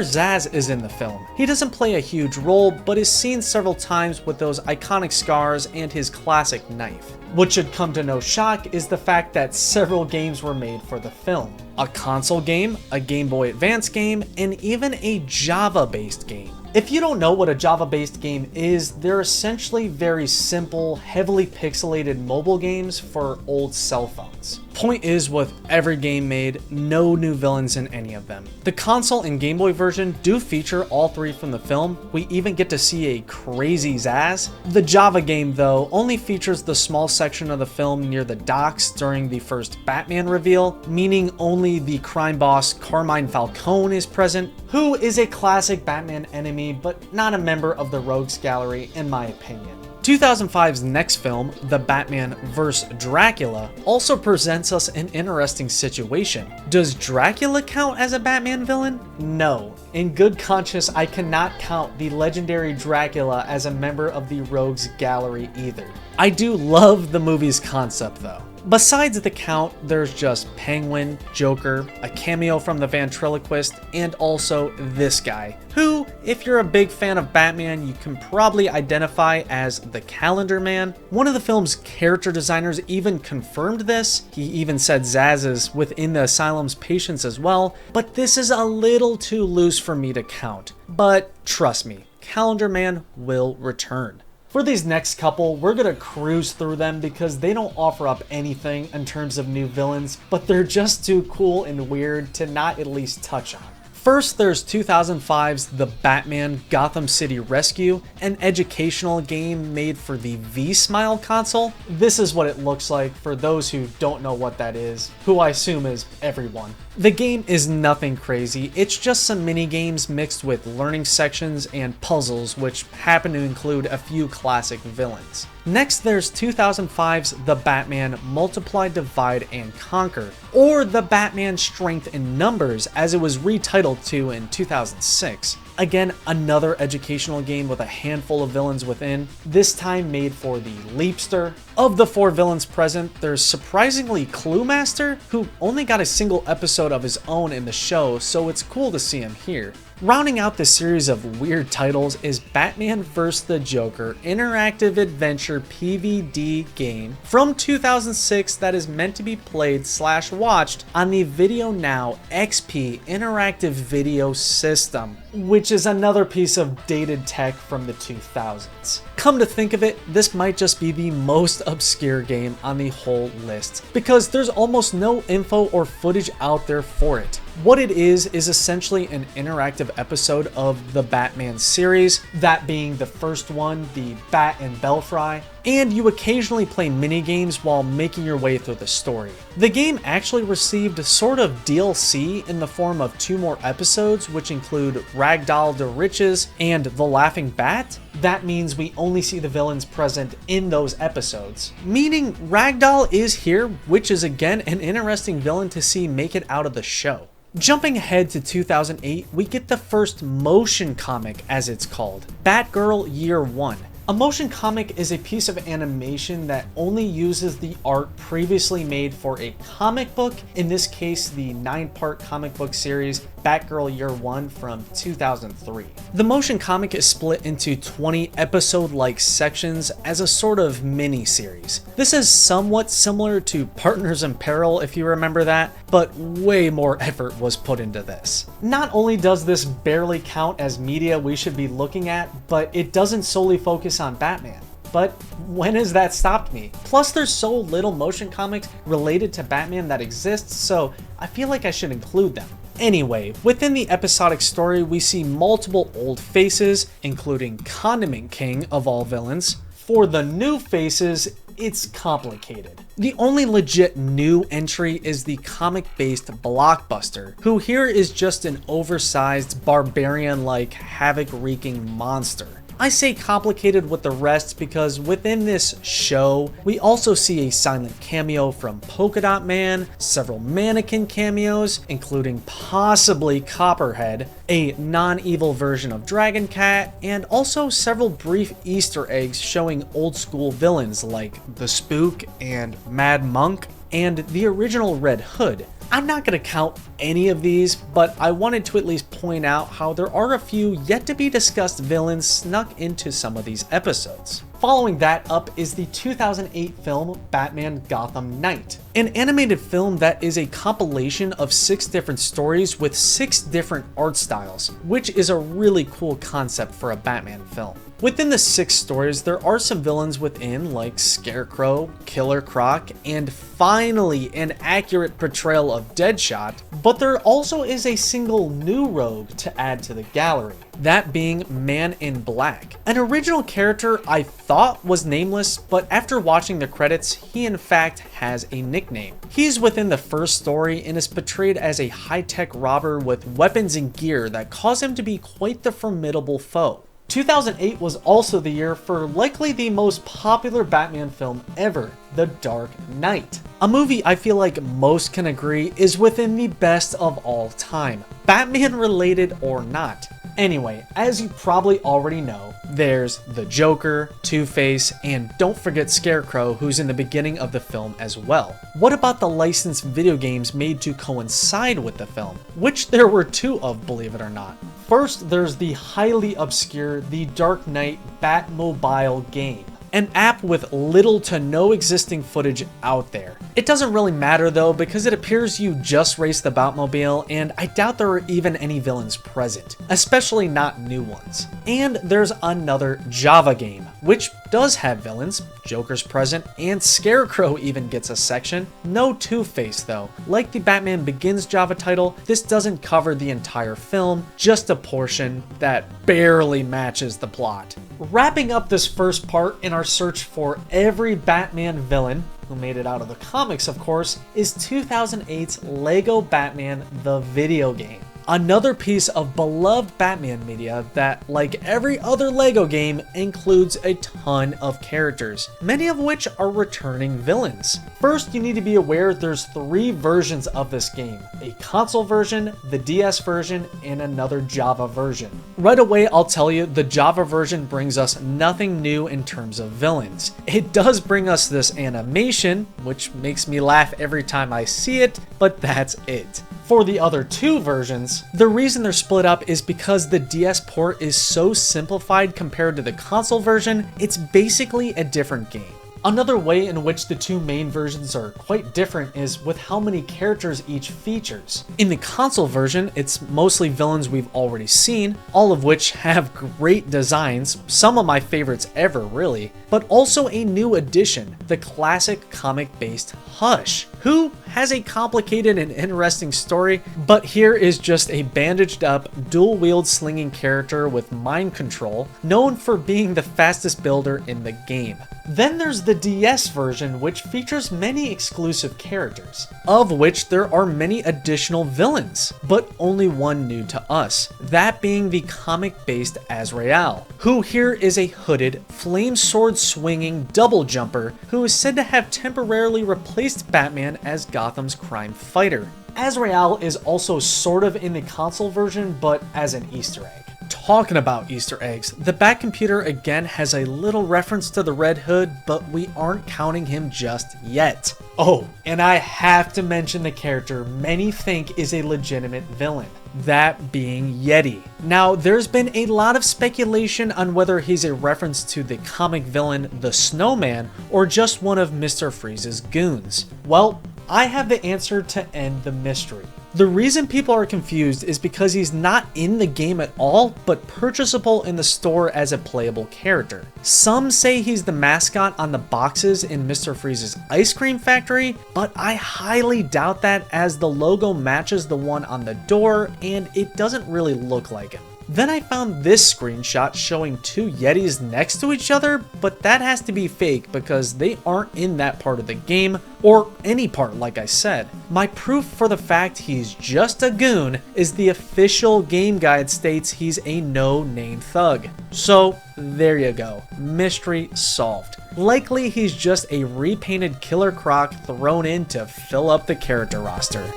A: Zsasz is in the film. He doesn't play a huge role, but is seen several times with those iconic scars and his classic knife. What should come to no shock is the fact that several games were made for the film. A console game, a Game Boy Advance game, and even a Java-based game. If you don't know what a Java-based game is, they're essentially very simple, heavily pixelated mobile games for old cell phones. Point is, with every game made, no new villains in any of them. The console and Game Boy version do feature all three from the film. We even get to see a crazy Zsasz. The Java game, though, only features the small section of the film near the docks during the first Batman reveal, meaning only the crime boss Carmine Falcone is present, who is a classic Batman enemy, but not a member of the Rogues Gallery in my opinion. 2005's next film, The Batman vs. Dracula, also presents us an interesting situation. Does Dracula count as a Batman villain? No. In good conscience, I cannot count the legendary Dracula as a member of the Rogues Gallery either. I do love the movie's concept though. Besides the count, there's just Penguin, Joker, a cameo from the ventriloquist, and also this guy, who, if you're a big fan of Batman, you can probably identify as the Calendar Man. One of the film's character designers even confirmed this. He even said Zsasz is within the asylum's patients as well, but this is a little too loose for me to count. But trust me, Calendar Man will return. For these next couple, we're gonna cruise through them because they don't offer up anything in terms of new villains, but they're just too cool and weird to not at least touch on. First, there's 2005's The Batman Gotham City Rescue, an educational game made for the V-Smile console. This is what it looks like for those who don't know what that is, who I assume is everyone. The game is nothing crazy, it's just some mini games mixed with learning sections and puzzles, which happen to include a few classic villains. Next, there's 2005's The Batman Multiply, Divide, and Conquer, or The Batman Strength in Numbers as it was retitled to in 2006. Again, another educational game with a handful of villains within, this time made for the Leapster. Of the 4 villains present, there's surprisingly Clue Master, who only got a single episode of his own in the show, so it's cool to see him here. Rounding out this series of weird titles is Batman vs. the Joker interactive adventure PvD game from 2006 that is meant to be played / watched on the Video Now XP interactive video system, which is another piece of dated tech from the 2000s. Come to think of it, this might just be the most obscure game on the whole list, because there's almost no info or footage out there for it. What it is essentially an interactive episode of the Batman series, that being the first one, the Bat and Belfry, and you occasionally play mini-games while making your way through the story. The game actually received sort of DLC in the form of 2 more episodes, which include Ragdoll to Riches and The Laughing Bat. That means we only see the villains present in those episodes, meaning Ragdoll is here, which is again an interesting villain to see make it out of the show. Jumping ahead to 2008, we get the first motion comic, as it's called, Batgirl Year 1. A motion comic is a piece of animation that only uses the art previously made for a comic book, in this case the 9-part comic book series Batgirl Year 1 from 2003. The motion comic is split into 20 episode-like sections as a sort of mini-series. This is somewhat similar to Partners in Peril, if you remember that, but way more effort was put into this. Not only does this barely count as media we should be looking at, but it doesn't solely focus on Batman. But when has that stopped me? Plus, there's so little motion comics related to Batman that exists, so I feel like I should include them. Anyway, within the episodic story, we see multiple old faces, including Condiment King of all villains. For the new faces, it's complicated. The only legit new entry is the comic-based Blockbuster, who here is just an oversized, barbarian-like, havoc-wreaking monster. I say complicated with the rest because within this show, we also see a silent cameo from Polka Dot Man, several mannequin cameos, including possibly Copperhead, a non-evil version of Dragon Cat, and also several brief Easter eggs showing old-school villains like the Spook and Mad Monk, and the original Red Hood. I'm not going to count any of these, but I wanted to at least point out how there are a few yet to be discussed villains snuck into some of these episodes. Following that up is the 2008 film Batman Gotham Knight, an animated film that is a compilation of 6 different stories with 6 different art styles, which is a really cool concept for a Batman film. Within the 6 stories, there are some villains within like Scarecrow, Killer Croc, and finally an accurate portrayal of Deadshot, but there also is a single new rogue to add to the gallery, that being Man in Black, an original character I thought was nameless, but after watching the credits, he in fact has a nickname. He's within the first story and is portrayed as a high-tech robber with weapons and gear that cause him to be quite the formidable foe. 2008 was also the year for likely the most popular Batman film ever, The Dark Knight. A movie I feel like most can agree is within the best of all time, Batman related or not. Anyway, as you probably already know, there's the Joker, Two-Face, and don't forget Scarecrow, who's in the beginning of the film as well. What about the licensed video games made to coincide with the film? Which there were 2 of, believe it or not. First, there's the highly obscure The Dark Knight Batmobile game, an app with little to no existing footage out there. It doesn't really matter though, because it appears you just race the Batmobile, and I doubt there are even any villains present, especially not new ones. And there's another Java game, which does have villains, Joker's present, and Scarecrow even gets a section. No Two-Face though. Like the Batman Begins Java title, this doesn't cover the entire film, just a portion that barely matches the plot. Wrapping up this first part in our search for every Batman villain, who made it out of the comics of course, is 2008's Lego Batman the video game. Another piece of beloved Batman media that, like every other Lego game, includes a ton of characters, many of which are returning villains. First, you need to be aware there's 3 versions of this game, a console version, the DS version, and another Java version. Right away, I'll tell you, the Java version brings us nothing new in terms of villains. It does bring us this animation, which makes me laugh every time I see it, but that's it. For the other 2 versions, the reason they're split up is because the DS port is so simplified compared to the console version, it's basically a different game. Another way in which the 2 main versions are quite different is with how many characters each features. In the console version, it's mostly villains we've already seen, all of which have great designs, some of my favorites ever really, but also a new addition, the classic comic-based Hush, who has a complicated and interesting story, but here is just a bandaged up, dual-wield slinging character with mind control, known for being the fastest builder in the game. Then there's the DS version, which features many exclusive characters, of which there are many additional villains, but only one new to us, that being the comic-based Azrael, who here is a hooded, flame sword swinging double jumper who is said to have temporarily replaced Batman as Gotham's crime fighter. Azrael is also sort of in the console version, but as an Easter egg. Talking about Easter eggs, the Batcomputer again has a little reference to the Red Hood, but we aren't counting him just yet. Oh, and I have to mention the character many think is a legitimate villain, that being Yeti. Now, there's been a lot of speculation on whether he's a reference to the comic villain the Snowman or just one of Mr. Freeze's goons. Well, I have the answer to end the mystery. The reason people are confused is because he's not in the game at all, but purchasable in the store as a playable character. Some say he's the mascot on the boxes in Mr. Freeze's ice cream factory, but I highly doubt that as the logo matches the one on the door and it doesn't really look like him. Then I found this screenshot showing two Yetis next to each other, but that has to be fake because they aren't in that part of the game, or any part like I said. My proof for the fact he's just a goon is the official game guide states he's a no-name thug. So there you go, mystery solved. Likely he's just a repainted Killer Croc thrown in to fill up the character roster.